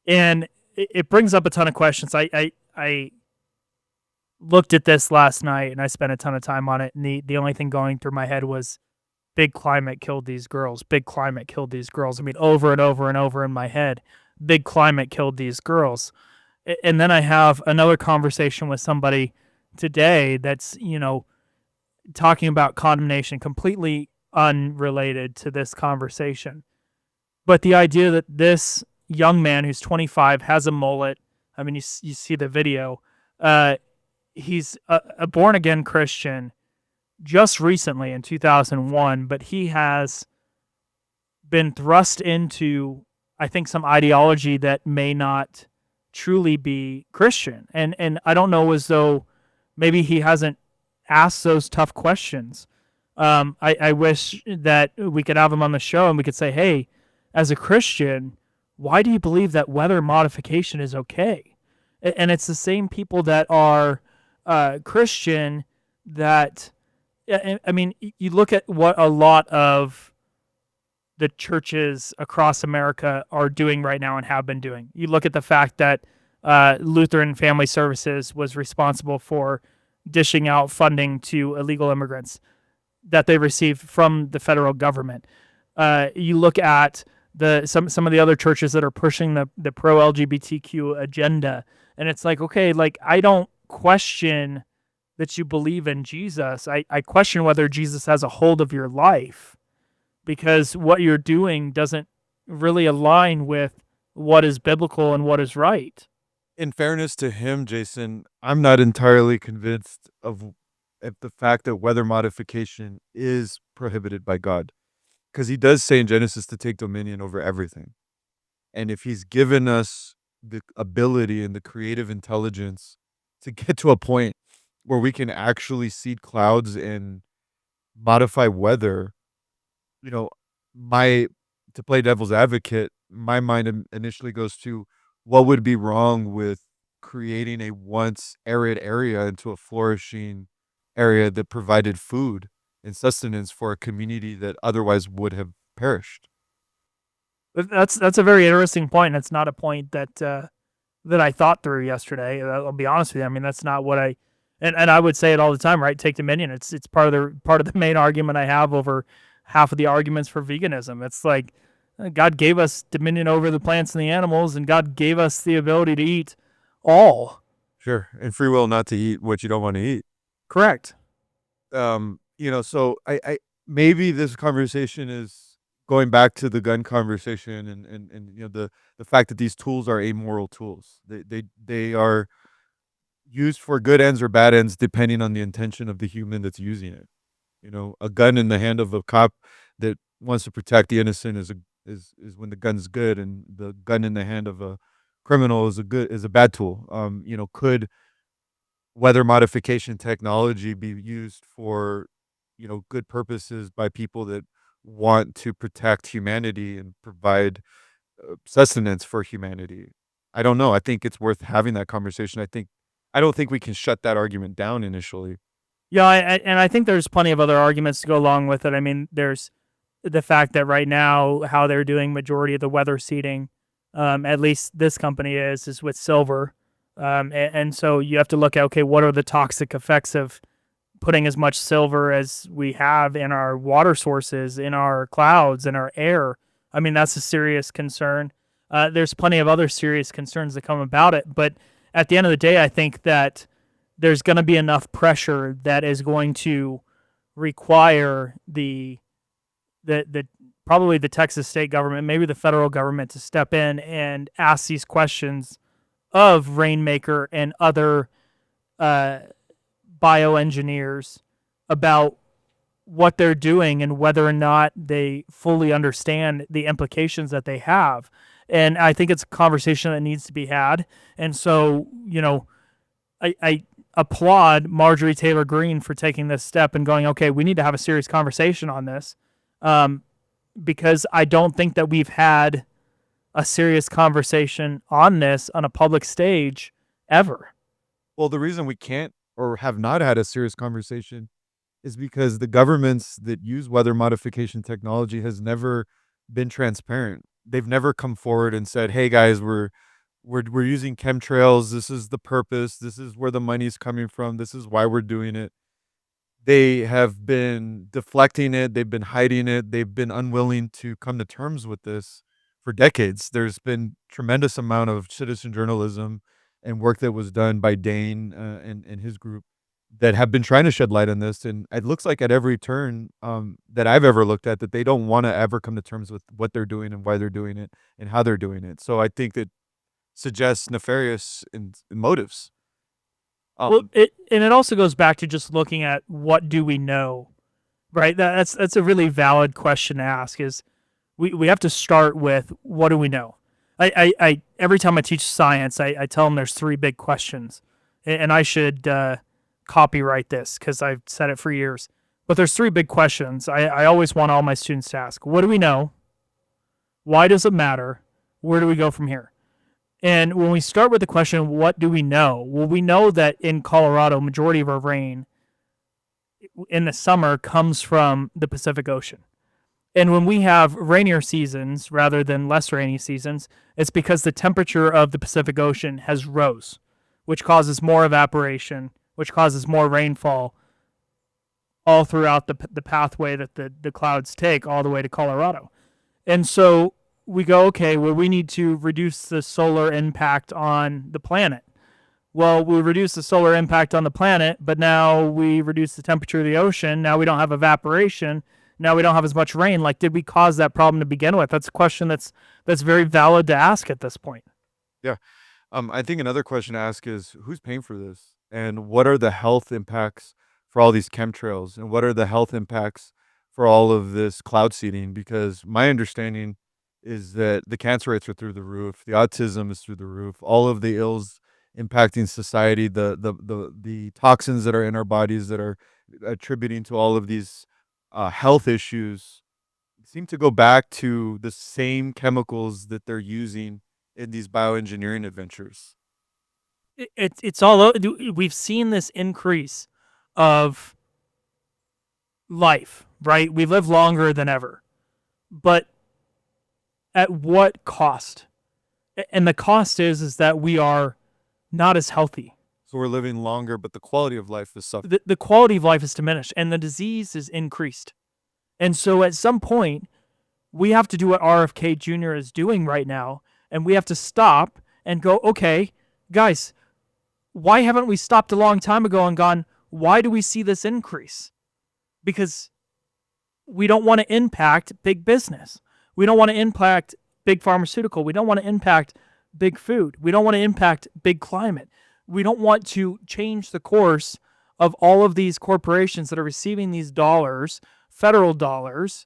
And it brings up a ton of questions. I looked at this last night and I spent a ton of time on it. And the only thing going through my head was big climate killed these girls. Big climate killed these girls. I mean, over and over and over in my head, big climate killed these girls. And then I have another conversation with somebody today that's, talking about condemnation, completely unrelated to this conversation. But the idea that this young man who's 25 has a mullet, I mean, you see the video, he's a born-again Christian just recently in 2001, but he has been thrust into, I think, some ideology that may not truly be Christian. And I don't know, as though maybe he hasn't asked those tough questions. I wish that we could have him on the show and we could say, hey, as a Christian, why do you believe that weather modification is okay? And it's the same people that are Christian that, I mean, you look at what a lot of the churches across America are doing right now and have been doing. You look at the fact that Lutheran Family Services was responsible for dishing out funding to illegal immigrants that they received from the federal government. You look at some of the other churches that are pushing the pro-LGBTQ agenda, and it's like, okay, like, I don't question that you believe in Jesus. I question whether Jesus has a hold of your life, because what you're doing doesn't really align with what is biblical and what is right. In fairness to him, Jason, I'm not entirely convinced of the fact that weather modification is prohibited by God. Because he does say in Genesis to take dominion over everything. And if he's given us the ability and the creative intelligence to get to a point where we can actually seed clouds and modify weather, to play devil's advocate, my mind initially goes to what would be wrong with creating a once arid area into a flourishing area that provided food and sustenance for a community that otherwise would have perished. That's a very interesting point. It's not a point that I thought through yesterday. I'll be honest with you. I mean, that's not what and I would say it all the time, right? Take dominion. It's part of the main argument I have over half of the arguments for veganism. It's like God gave us dominion over the plants and the animals, and God gave us the ability to eat all. Sure, and free will not to eat what you don't want to eat. Correct. So I maybe this conversation is going back to the gun conversation and the fact that these tools are amoral tools. They are used for good ends or bad ends depending on the intention of the human that's using it. A gun in the hand of a cop that wants to protect the innocent is when the gun's good, and the gun in the hand of a criminal is a bad tool. Could weather modification technology be used for good purposes by people that want to protect humanity and provide sustenance for humanity? I don't know. I think it's worth having that conversation. I don't think we can shut that argument down initially. Yeah, and I think there's plenty of other arguments to go along with it. I mean, there's the fact that right now how they're doing majority of the weather seeding, at least this company is with silver. And so you have to look at, okay, what are the toxic effects of putting as much silver as we have in our water sources, in our clouds, in our air? I mean, that's a serious concern. There's plenty of other serious concerns that come about it. But at the end of the day, I think that there's going to be enough pressure that is going to require the probably the Texas state government, maybe the federal government, to step in and ask these questions of Rainmaker and other bioengineers about what they're doing and whether or not they fully understand the implications that they have. And I think it's a conversation that needs to be had. And so, I applaud Marjorie Taylor Greene for taking this step and going, okay, we need to have a serious conversation on this, because I don't think that we've had a serious conversation on this on a public stage ever. Well, the reason we can't or have not had a serious conversation is because the governments that use weather modification technology has never been transparent. They've never come forward and said, "Hey guys, we're using chemtrails. This is the purpose. This is where the money's coming from. This is why we're doing it." They have been deflecting it. They've been hiding it. They've been unwilling to come to terms with this for decades. There's been tremendous amount of citizen journalism and work that was done by Dane and his group that have been trying to shed light on this. And it looks like at every turn that I've ever looked at that they don't want to ever come to terms with what they're doing and why they're doing it and how they're doing it. So I think that suggests nefarious in motives. Well, it also goes back to just looking at what do we know, right? That's a really valid question to ask. Is we have to start with what do we know? I every time I teach science, I tell them there's three big questions, and I should copyright this because I've said it for years. But there's three big questions I always want all my students to ask. What do we know? Why does it matter? Where do we go from here? And when we start with the question, what do we know? Well, we know that in Colorado, majority of our rain in the summer comes from the Pacific Ocean. And when we have rainier seasons rather than less rainy seasons, it's because the temperature of the Pacific Ocean has rose, which causes more evaporation, which causes more rainfall all throughout the pathway that the clouds take all the way to Colorado. And so we go, okay, well, we need to reduce the solar impact on the planet. Well, we reduce the solar impact on the planet, but now we reduce the temperature of the ocean. Now we don't have evaporation. Now we don't have as much rain. Like, did we cause that problem to begin with? That's a question that's very valid to ask at this point. Yeah. I think another question to ask is who's paying for this? And what are the health impacts for all these chemtrails? And what are the health impacts for all of this cloud seeding? Because my understanding is that the cancer rates are through the roof, the autism is through the roof, all of the ills impacting society, the toxins that are in our bodies that are attributing to all of these health issues seem to go back to the same chemicals that they're using in these bioengineering adventures. It's all, we've seen this increase of life, right? We live longer than ever, but at what cost? And the cost is that we are not as healthy. So we're living longer, but the quality of life is suffering. The quality of life is diminished and the disease is increased. And so at some point, we have to do what RFK Jr. is doing right now, and we have to stop and go, okay, guys, why haven't we stopped a long time ago and gone, why do we see this increase? Because we don't want to impact big business. We don't want to impact big pharmaceutical. We don't want to impact big food. We don't want to impact big climate. We don't want to change the course of all of these corporations that are receiving these dollars, federal dollars,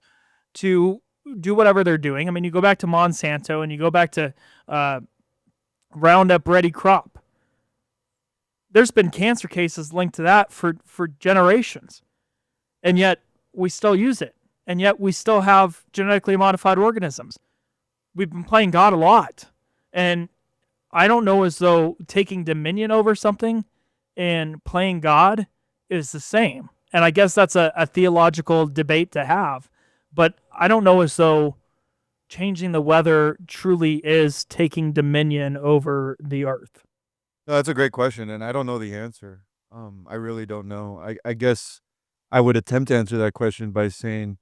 to do whatever they're doing. I mean, you go back to Monsanto and you go back to Roundup Ready Crop. There's been cancer cases linked to that for generations. And yet we still use it. And yet we still have genetically modified organisms. We've been playing God a lot. And I don't know as though taking dominion over something and playing God is the same. And I guess that's a theological debate to have. But I don't know as though changing the weather truly is taking dominion over the earth. No, that's a great question, and I don't know the answer. I really don't know. I guess I would attempt to answer that question by saying,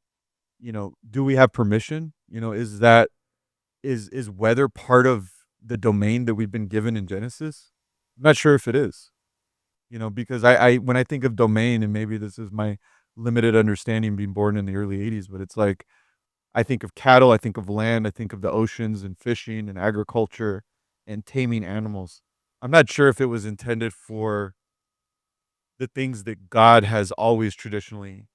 do we have permission? Is weather part of the domain that we've been given in Genesis? I'm not sure if it is. Because I when I think of domain, and maybe this is my limited understanding being born in the early 80s, but it's like I think of cattle, I think of land, I think of the oceans and fishing and agriculture and taming animals. I'm not sure if it was intended for the things that God has always traditionally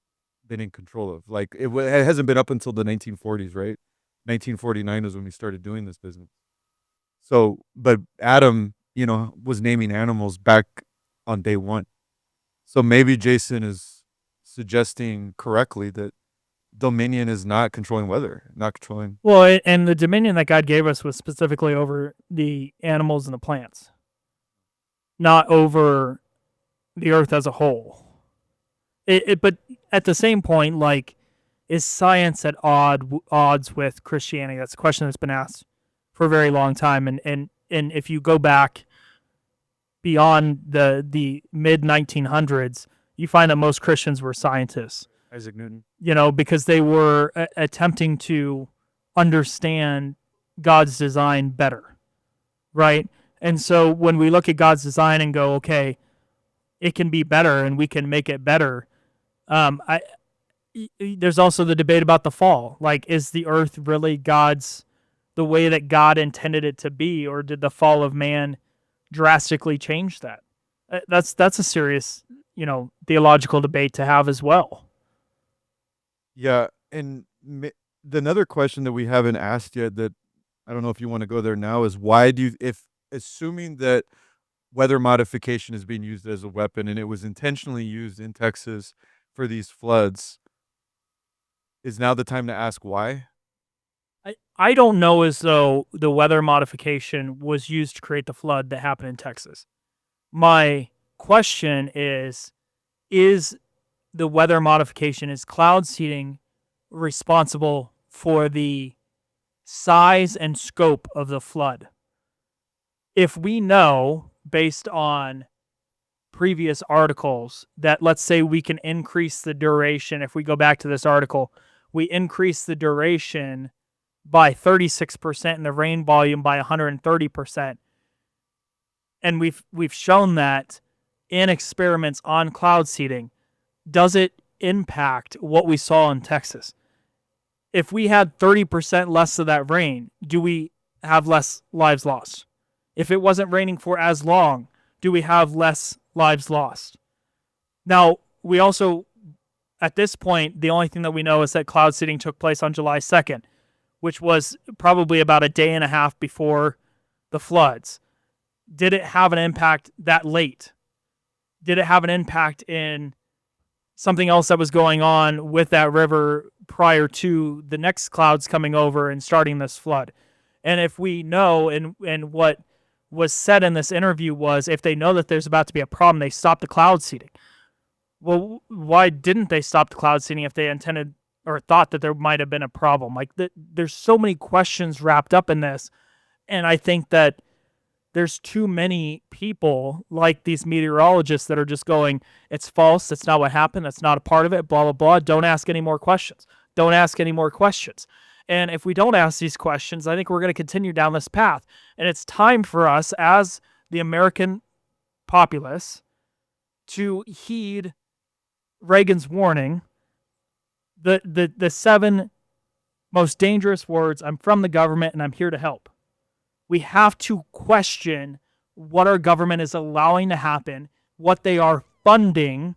been in control of. Like it hasn't been up until the 1940s, right? 1949 is when we started doing this business. So, but Adam, was naming animals back on day one. So maybe Jason is suggesting correctly that dominion is not controlling weather, not controlling. Well, and the dominion that God gave us was specifically over the animals and the plants, not over the earth as a whole. But at the same point, like, is science at odds with Christianity? That's a question that's been asked for a very long time. And if you go back beyond the mid 1900s, you find that most Christians were scientists. Isaac Newton. Because they were attempting to understand God's design better, right? And so when we look at God's design and go, okay, it can be better and we can make it better. There's also the debate about the fall. Like, is the earth really the way that God intended it to be, or did the fall of man drastically change that? That's a serious, theological debate to have as well. Yeah, and another question that we haven't asked yet that I don't know if you want to go there now is why if assuming that weather modification is being used as a weapon and it was intentionally used in Texas for these floods, is now the time to ask why? I don't know as though the weather modification was used to create the flood that happened in Texas. My question is the weather modification, is cloud seeding responsible for the size and scope of the flood? If we know, based on previous articles, that let's say we can increase the duration, if we go back to this article, we increase the duration by 36% and the rain volume by 130%. And we've shown that in experiments on cloud seeding. Does it impact what we saw in Texas? If we had 30% less of that rain, do we have less lives lost? If it wasn't raining for as long, do we have less lives lost? Now, we also, at this point, the only thing that we know is that cloud seeding took place on July 2nd, which was probably about a day and a half before the floods. Did it have an impact that late? Did it have an impact in something else that was going on with that river prior to the next clouds coming over and starting this flood? And if we know, and what was said in this interview was, if they know that there's about to be a problem, they stop the cloud seeding. Well, why didn't they stop the cloud seeding if they intended or thought that there might have been a problem? Like, there's so many questions wrapped up in this. And I think that there's too many people like these meteorologists that are just going, it's false, that's not what happened, that's not a part of it, blah, blah, blah. Don't ask any more questions. Don't ask any more questions. And if we don't ask these questions, I think we're going to continue down this path. And it's time for us, as the American populace, to heed Reagan's warning, the 7 most dangerous words: I'm from the government and I'm here to help. We have to question what our government is allowing to happen, what they are funding,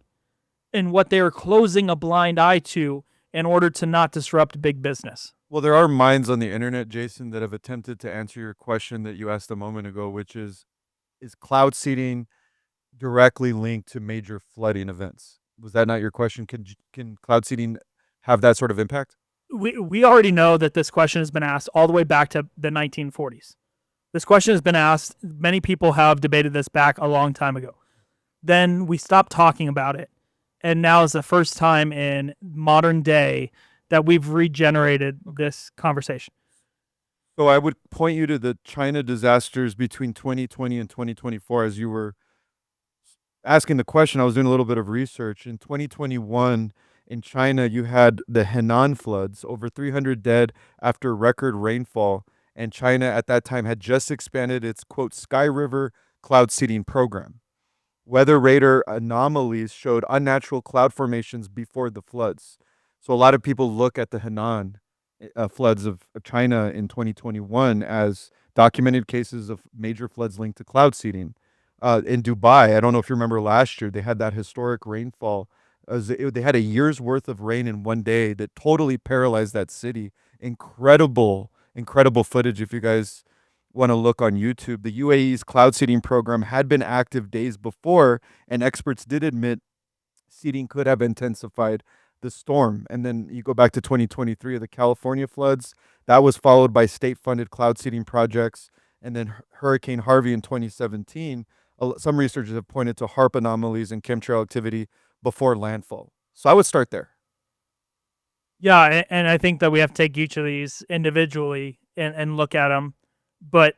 and what they are closing a blind eye to in order to not disrupt big business. Well, there are minds on the internet, Jason, that have attempted to answer your question that you asked a moment ago, which is cloud seeding directly linked to major flooding events? Was that not your question? Can cloud seeding have that sort of impact? We already know that this question has been asked all the way back to the 1940s. This question has been asked. Many people have debated this back a long time ago. Then we stopped talking about it. And now is the first time in modern day that we've regenerated this conversation. So I would point you to the China disasters between 2020 and 2024. As you were asking the question, I was doing a little bit of research. In 2021, in China, you had the Henan floods, over 300 dead after record rainfall. And China at that time had just expanded its, quote, Sky River cloud seeding program. Weather radar anomalies showed unnatural cloud formations before the floods. So a lot of people look at the Henan floods of China in 2021 as documented cases of major floods linked to cloud seeding. in Dubai. I don't know if you remember last year, they had that historic rainfall. They had a year's worth of rain in one day that totally paralyzed that city. Incredible, incredible footage. If you guys want to look on YouTube, the UAE's cloud seeding program had been active days before, and experts did admit seeding could have intensified the storm. And then you go back to 2023 of the California floods. That was followed by state-funded cloud seeding projects, and then Hurricane Harvey in 2017. Some researchers have pointed to HAARP anomalies and chemtrail activity before landfall. So I would start there. Yeah, and I think that we have to take each of these individually and look at them. But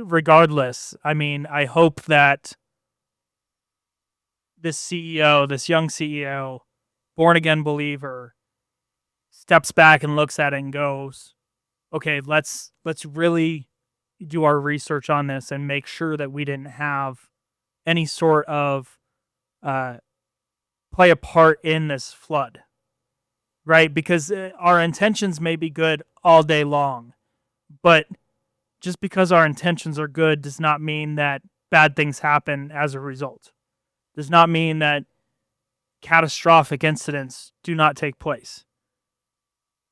regardless, I mean, I hope that this CEO, this young CEO, born again believer, steps back and looks at it and goes, okay, let's really do our research on this and make sure that we didn't have any sort of play a part in this flood, right? Because our intentions may be good all day long, but just because our intentions are good does not mean that bad things happen as a result. Does not mean that catastrophic incidents do not take place.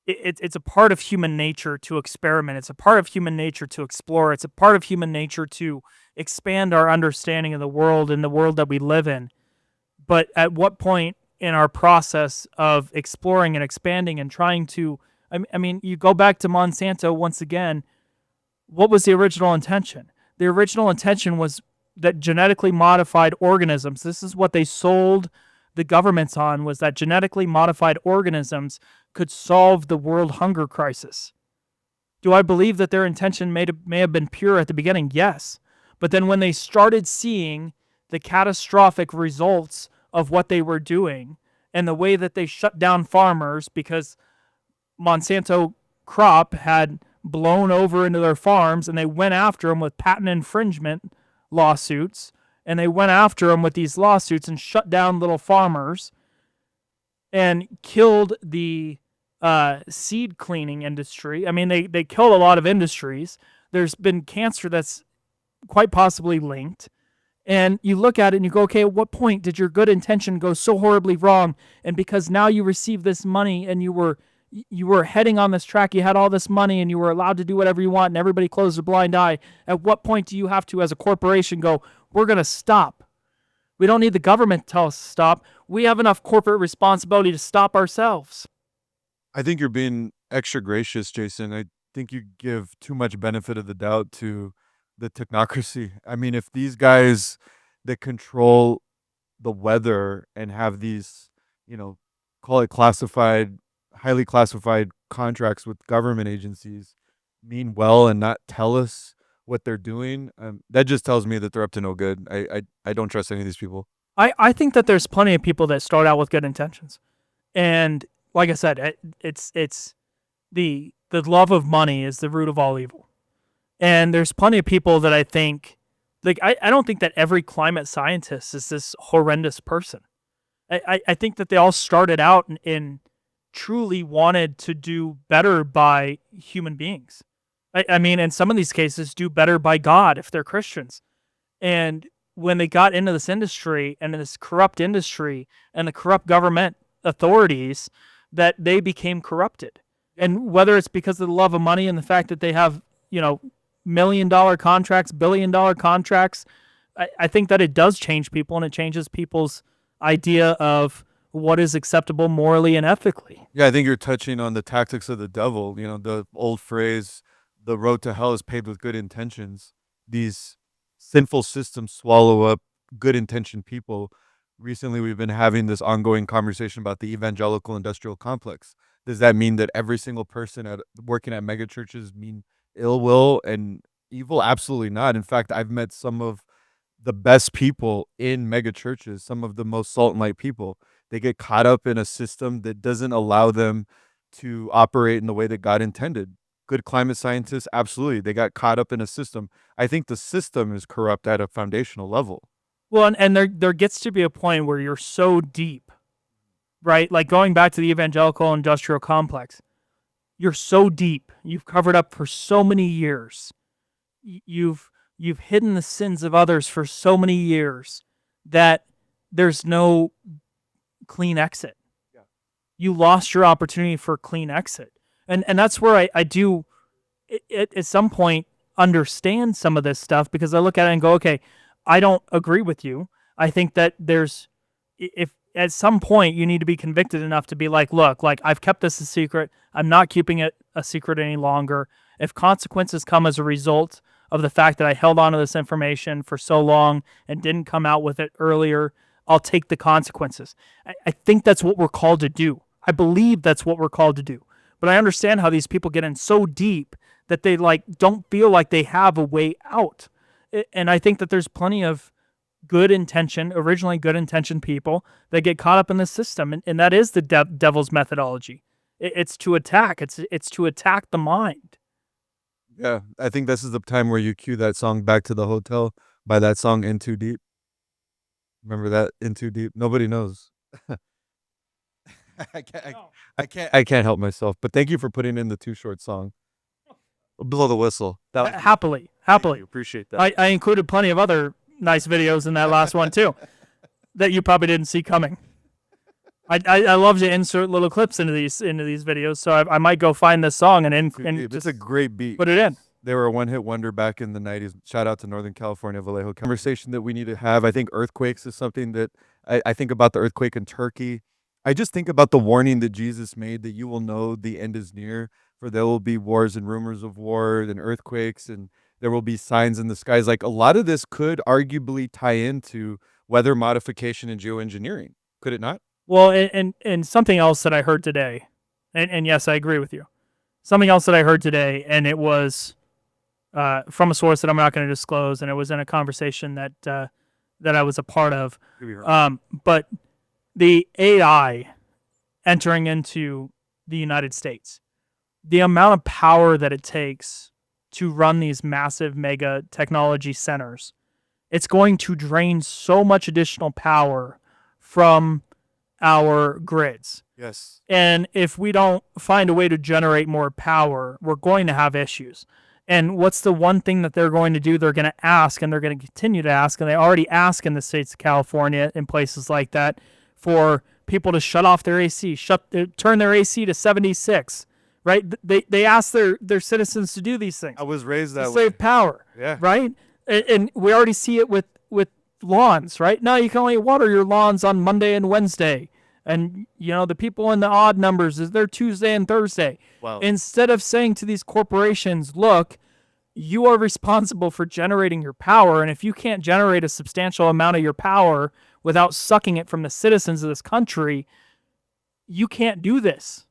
It's a part of human nature to experiment. It's a part of human nature to explore. It's a part of human nature to expand our understanding of the world and the world that we live in. But at what point in our process of exploring and expanding and trying to, I mean, you go back to Monsanto once again, what was the original intention? The original intention was that genetically modified organisms, this is what they sold the governments on, was that genetically modified organisms could solve the world hunger crisis. Do I believe that their intention may have been pure at the beginning? Yes. But then when they started seeing the catastrophic results of what they were doing and the way that they shut down farmers because Monsanto crop had blown over into their farms, and they went after them with patent infringement lawsuits, and they went after them with these lawsuits and shut down little farmers and killed the seed cleaning industry. I mean, they killed a lot of industries. There's been cancer that's quite possibly linked. And you look at it and you go, okay, at what point did your good intention go so horribly wrong? And because now you receive this money and you were heading on this track, you had all this money and you were allowed to do whatever you want and everybody closed a blind eye, at what point do you have to, as a corporation, go, we're going to stop? We don't need the government to tell us to stop. We have enough corporate responsibility to stop ourselves. I think you're being extra gracious, Jason. I think you give too much benefit of the doubt to the technocracy. I mean, if these guys that control the weather and have these, call it classified, highly classified contracts with government agencies mean well and not tell us what they're doing, that just tells me that they're up to no good. I don't trust any of these people. I think that there's plenty of people that start out with good intentions. And like I said, it's the love of money is the root of all evil. And there's plenty of people that I think, like, I don't think that every climate scientist is this horrendous person. I think that they all started out in truly wanted to do better by human beings. I mean, in some of these cases, do better by God if they're Christians. And when they got into this industry and this corrupt industry and the corrupt government authorities, that they became corrupted. And whether it's because of the love of money and the fact that they have, $1 million contracts, $1 billion contracts, I think that it does change people, and it changes people's idea of what is acceptable morally and ethically. Yeah, I think you're touching on the tactics of the devil. The old phrase, the road to hell is paved with good intentions. These sinful systems swallow up good intentioned people. Recently, we've been having this ongoing conversation about the evangelical industrial complex. Does that mean that every single person working at megachurches mean ill will and evil? Absolutely not. In fact, I've met some of the best people in megachurches, some of the most salt and light people. They get caught up in a system that doesn't allow them to operate in the way that God intended. Good climate scientists, absolutely. They got caught up in a system. I think the system is corrupt at a foundational level. Well, and there gets to be a point where you're so deep, right? Like going back to the evangelical industrial complex, you're so deep. You've covered up for so many years. You've you've hidden the sins of others for so many years that there's no clean exit. Yeah. You lost your opportunity for a clean exit. And that's where I do at some point understand some of this stuff, because I look at it and go, okay, I don't agree with you. I think that if at some point you need to be convicted enough to be like, look, like I've kept this a secret. I'm not keeping it a secret any longer. If consequences come as a result of the fact that I held on to this information for so long and didn't come out with it earlier, I'll take the consequences. I think that's what we're called to do. I believe that's what we're called to do. But I understand how these people get in so deep that they like don't feel like they have a way out. And I think that there's plenty of originally good intention people that get caught up in the system, and that is the devil's methodology. It's to attack. It's to attack the mind. Yeah, I think this is the time where you cue that song "Back to the Hotel" by that song "In Too Deep." Remember that "In Too Deep"? Nobody knows. I can't help myself. But thank you for putting in the Too Short song. Blow the whistle. That was, Happily. appreciate that. I included plenty of other nice videos in that last one too, that you probably didn't see coming. I love to insert little clips into these videos, so I might go find this song and It's a great beat. put it in. They were a one-hit wonder back in the 90s. Shout out to Northern California, Vallejo. Conversation that we need to have. I think earthquakes is something that I think about the earthquake in Turkey. I just think about the warning that Jesus made that you will know the end is near, for there will be wars and rumors of war and earthquakes, and there will be signs in the skies. Like, a lot of this could arguably tie into weather modification and geoengineering. Could it not? Well, and something else that I heard today, and yes, I agree with you. Something else that I heard today, and it was from a source that I'm not going to disclose, and it was in a conversation that I was a part of. But the AI entering into the United States, the amount of power that it takes to run these massive mega technology centers, it's going to drain so much additional power from our grids. Yes. And if we don't find a way to generate more power, we're going to have issues. And what's the one thing that they're going to do? They're going to ask, and they're going to continue to ask, and they already ask in the states of California and places like that, for people to shut off their AC, turn their AC to 76, right? They ask their citizens to do these things. I was raised that to way. save power, Yeah. right? And we already see it with lawns, right? Now you can only water your lawns on Monday and Wednesday. And, the people in the odd numbers, is they're Tuesday and Thursday. Wow. Instead of saying to these corporations, look, you are responsible for generating your power, and if you can't generate a substantial amount of your power without sucking it from the citizens of this country, you can't do this.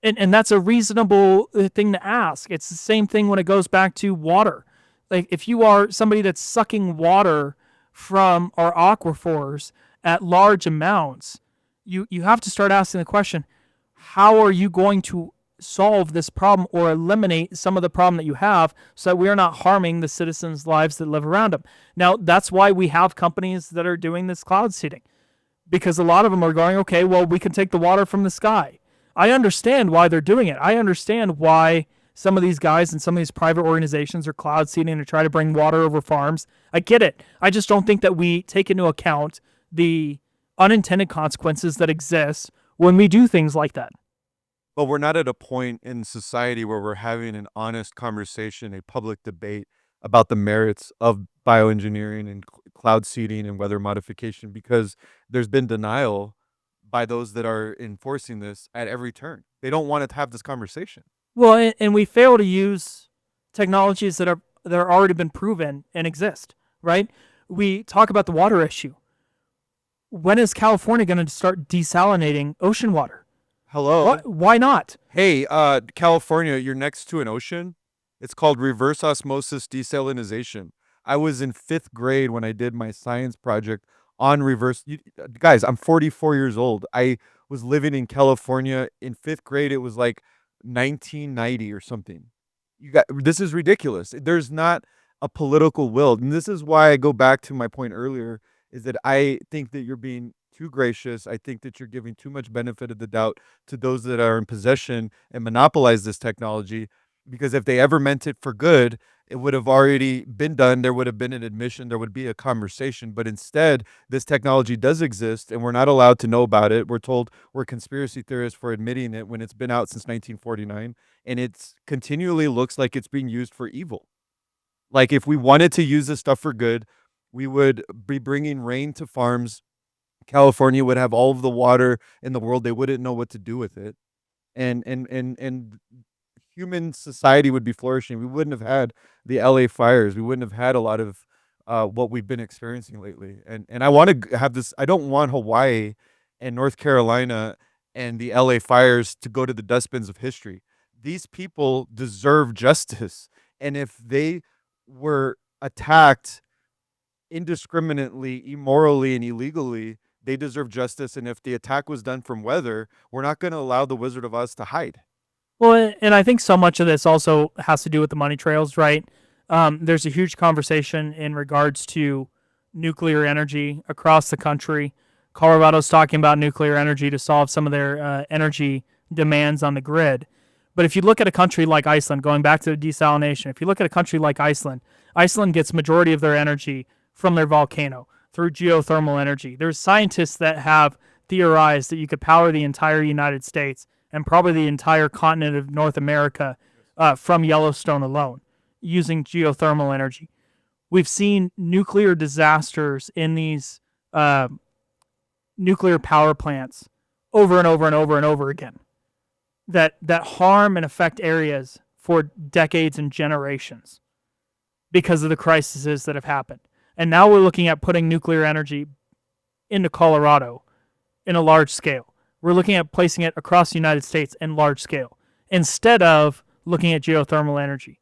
And that's a reasonable thing to ask. It's the same thing when it goes back to water. Like, if you are somebody that's sucking water from our aquifers at large amounts, you have to start asking the question, how are you going to solve this problem or eliminate some of the problem that you have so that we are not harming the citizens' lives that live around them? Now, that's why we have companies that are doing this cloud seeding, because a lot of them are going, okay, well, we can take the water from the sky. I understand why they're doing it. I understand why some of these guys and some of these private organizations are cloud seeding to try to bring water over farms. I get it. I just don't think that we take into account the unintended consequences that exist when we do things like that. But we're not at a point in society where we're having an honest conversation, a public debate about the merits of bioengineering and cloud seeding and weather modification, because there's been denial by those that are enforcing this at every turn. They don't want to have this conversation. Well, and we fail to use technologies that are already been proven and exist, right? We talk about the water issue. When is California going to start desalinating ocean water? Hello. Why not? Hey, California, you're next to an ocean. It's called reverse osmosis desalinization. I was in 5th grade when I did my science project on reverse. Guys, I'm 44 years old. I was living in California in 5th grade. It was like 1990 or something. This is ridiculous. There's not a political will. And this is why I go back to my point earlier, is that I think that you're being too gracious. I think that you're giving too much benefit of the doubt to those that are in possession and monopolize this technology, because if they ever meant it for good it would have already been done. There would have been an admission. There would be a conversation. But instead, this technology does exist, and we're not allowed to know about it. We're told we're conspiracy theorists for admitting it when it's been out since 1949, and it's continually looks like it's being used for evil. Like, if we wanted to use this stuff for good, we would be bringing rain to farms. California would have all of the water in the world. They wouldn't know what to do with it. And human society would be flourishing. We wouldn't have had the LA fires. We wouldn't have had a lot of what we've been experiencing lately. And I want to have this. I don't want Hawaii and North Carolina and the LA fires to go to the dustbins of history. These people deserve justice. And if they were attacked indiscriminately, immorally, and illegally, they deserve justice. And if the attack was done from weather, we're not going to allow the Wizard of Oz to hide. Well, and I think so much of this also has to do with the money trails, right? There's a huge conversation in regards to nuclear energy across the country. Colorado's talking about nuclear energy to solve some of their energy demands on the grid. But if you look at a country like Iceland, going back to the desalination, if you look at a country like Iceland, Iceland gets majority of their energy from their volcano through geothermal energy. There's scientists that have theorized that you could power the entire United States and probably the entire continent of North America from Yellowstone alone using geothermal energy. We've seen nuclear disasters in these nuclear power plants over and over and over and over again that harm and affect areas for decades and generations because of the crises that have happened. And now we're looking at putting nuclear energy into Colorado in a large scale. We're looking at placing it across the United States in large scale instead of looking at geothermal energy.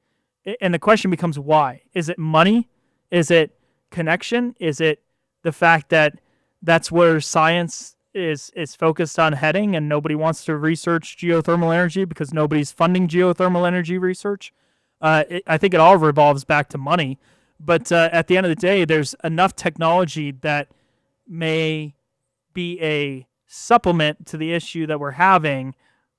And the question becomes why? Is it money? Is it connection? Is it the fact that that's where science is focused on heading and nobody wants to research geothermal energy because nobody's funding geothermal energy research? I think it all revolves back to money. But at the end of the day, there's enough technology that may be a supplement to the issue that we're having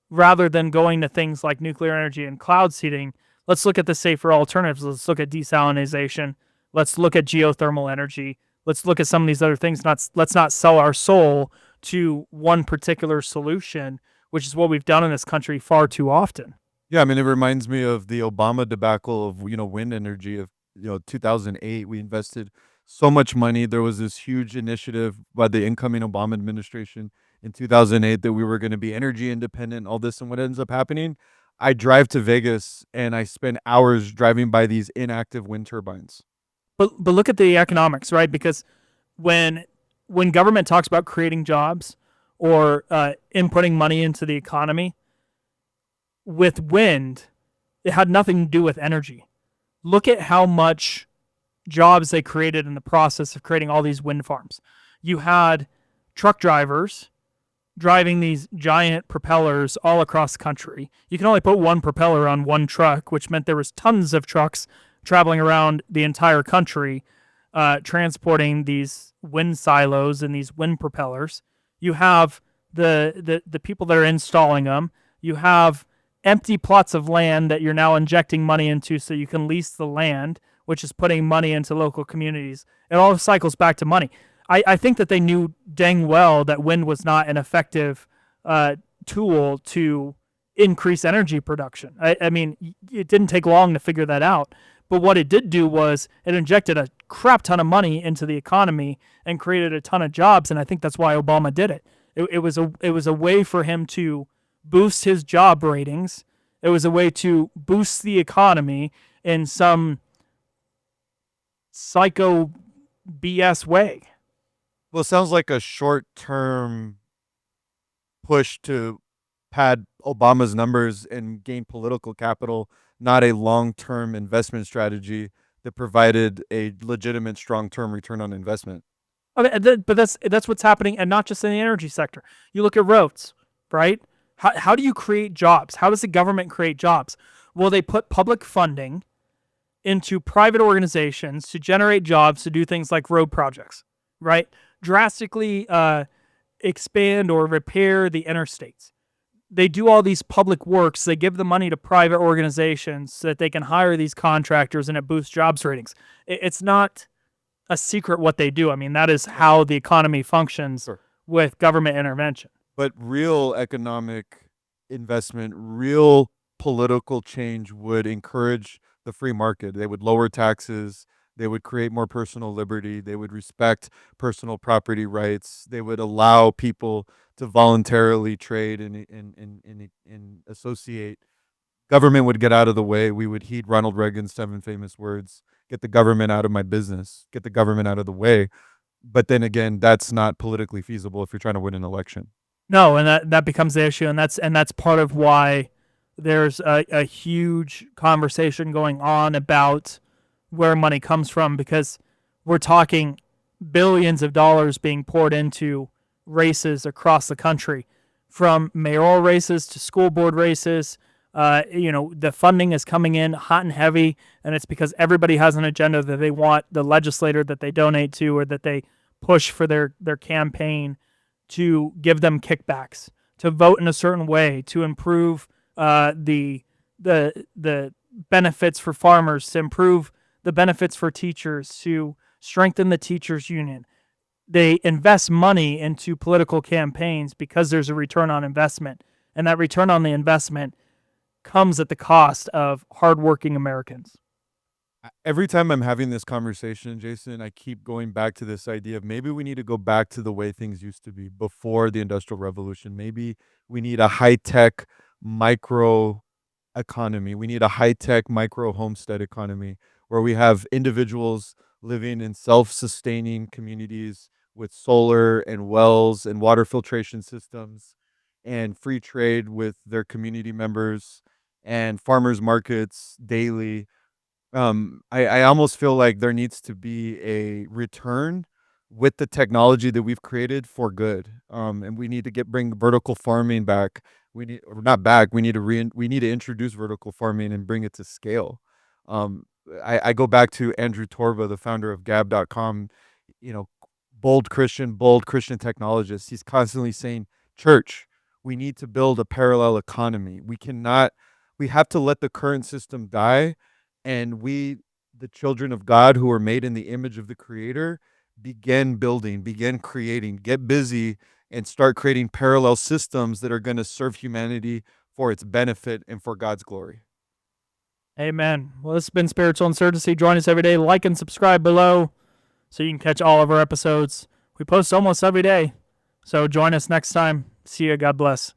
rather than going to things like nuclear energy and cloud seeding. Let's look at the safer alternatives. Let's look at desalination. Let's look at geothermal energy. Let's look at some of these other things. Let's not sell our soul to one particular solution, which is what we've done in this country far too often. Yeah, I mean, it reminds me of the Obama debacle of, wind energy of, 2008. We invested so much money. There was this huge initiative by the incoming Obama administration in 2008 that we were going to be energy independent, all this. And what ends up happening, I drive to Vegas and I spend hours driving by these inactive wind turbines. But look at the economics, right? Because when government talks about creating jobs or inputting money into the economy, with wind, it had nothing to do with energy. Look at how much jobs they created in the process of creating all these wind farms. You had truck drivers driving these giant propellers all across the country. You can only put one propeller on one truck, which meant there was tons of trucks traveling around the entire country, transporting these wind silos and these wind propellers. You have the people that are installing them. You have empty plots of land that you're now injecting money into so you can lease the land, which is putting money into local communities. It all cycles back to money. I think that they knew dang well that wind was not an effective tool to increase energy production. I mean, it didn't take long to figure that out. But what it did do was it injected a crap ton of money into the economy and created a ton of jobs, and I think that's why Obama did it. It was a way for him to boost his job ratings. It was a way to boost the economy in some psycho BS way. Well, it sounds like a short-term push to pad Obama's numbers and gain political capital, not a long-term investment strategy that provided a legitimate, strong-term return on investment. Okay, but that's what's happening, and not just in the energy sector. You look at roads, right? How do you create jobs? How does the government create jobs? Well, they put public funding into private organizations to generate jobs to do things like road projects, right? Drastically expand or repair the interstates. they do all these public works. They give the money to private organizations so that they can hire these contractors and it boosts jobs ratings. It's not a secret what they do. I mean, that is how the economy functions Sure. with government intervention. But real economic investment, real political change would encourage the free market. They would lower taxes. They would create more personal liberty. They would respect personal property rights. They would allow people to voluntarily trade and associate. Government would get out of the way. We would heed Ronald Reagan's 7 famous words: get the government out of my business, get the government out of the way. But then again, that's not politically feasible if you're trying to win an election. No, and that becomes the issue, and that's part of why there's a huge conversation going on about where money comes from, because we're talking billions of dollars being poured into races across the country, from mayoral races to school board races. The funding is coming in hot and heavy, and it's because everybody has an agenda that they want the legislator that they donate to or that they push for their campaign to give them kickbacks, to vote in a certain way, to improve the benefits for farmers, to improve the benefits for teachers, to strengthen the teachers union. They invest money into political campaigns because there's a return on investment, and that return on the investment comes at the cost of hardworking Americans. Every time I'm having this conversation, Jason, I keep going back to this idea of maybe we need to go back to the way things used to be before the Industrial Revolution. Maybe we need a high-tech micro economy. We need a high-tech micro homestead economy where we have individuals living in self-sustaining communities with solar and wells and water filtration systems and free trade with their community members and farmers markets daily. I almost feel like there needs to be a return with the technology that we've created for good. And we need to bring vertical farming back. We need, or not back. We need to introduce vertical farming and bring it to scale. I go back to Andrew Torba, the founder of Gab.com. Bold Christian technologist. He's constantly saying, "Church, we need to build a parallel economy. We have to let the current system die, and we, the children of God who are made in the image of the Creator, begin building, begin creating, get busy, and start creating parallel systems that are going to serve humanity for its benefit and for God's glory." Amen. Well, this has been Spiritual Insurgency. Join us every day. Like and subscribe below so you can catch all of our episodes. We post almost every day. So join us next time. See you. God bless.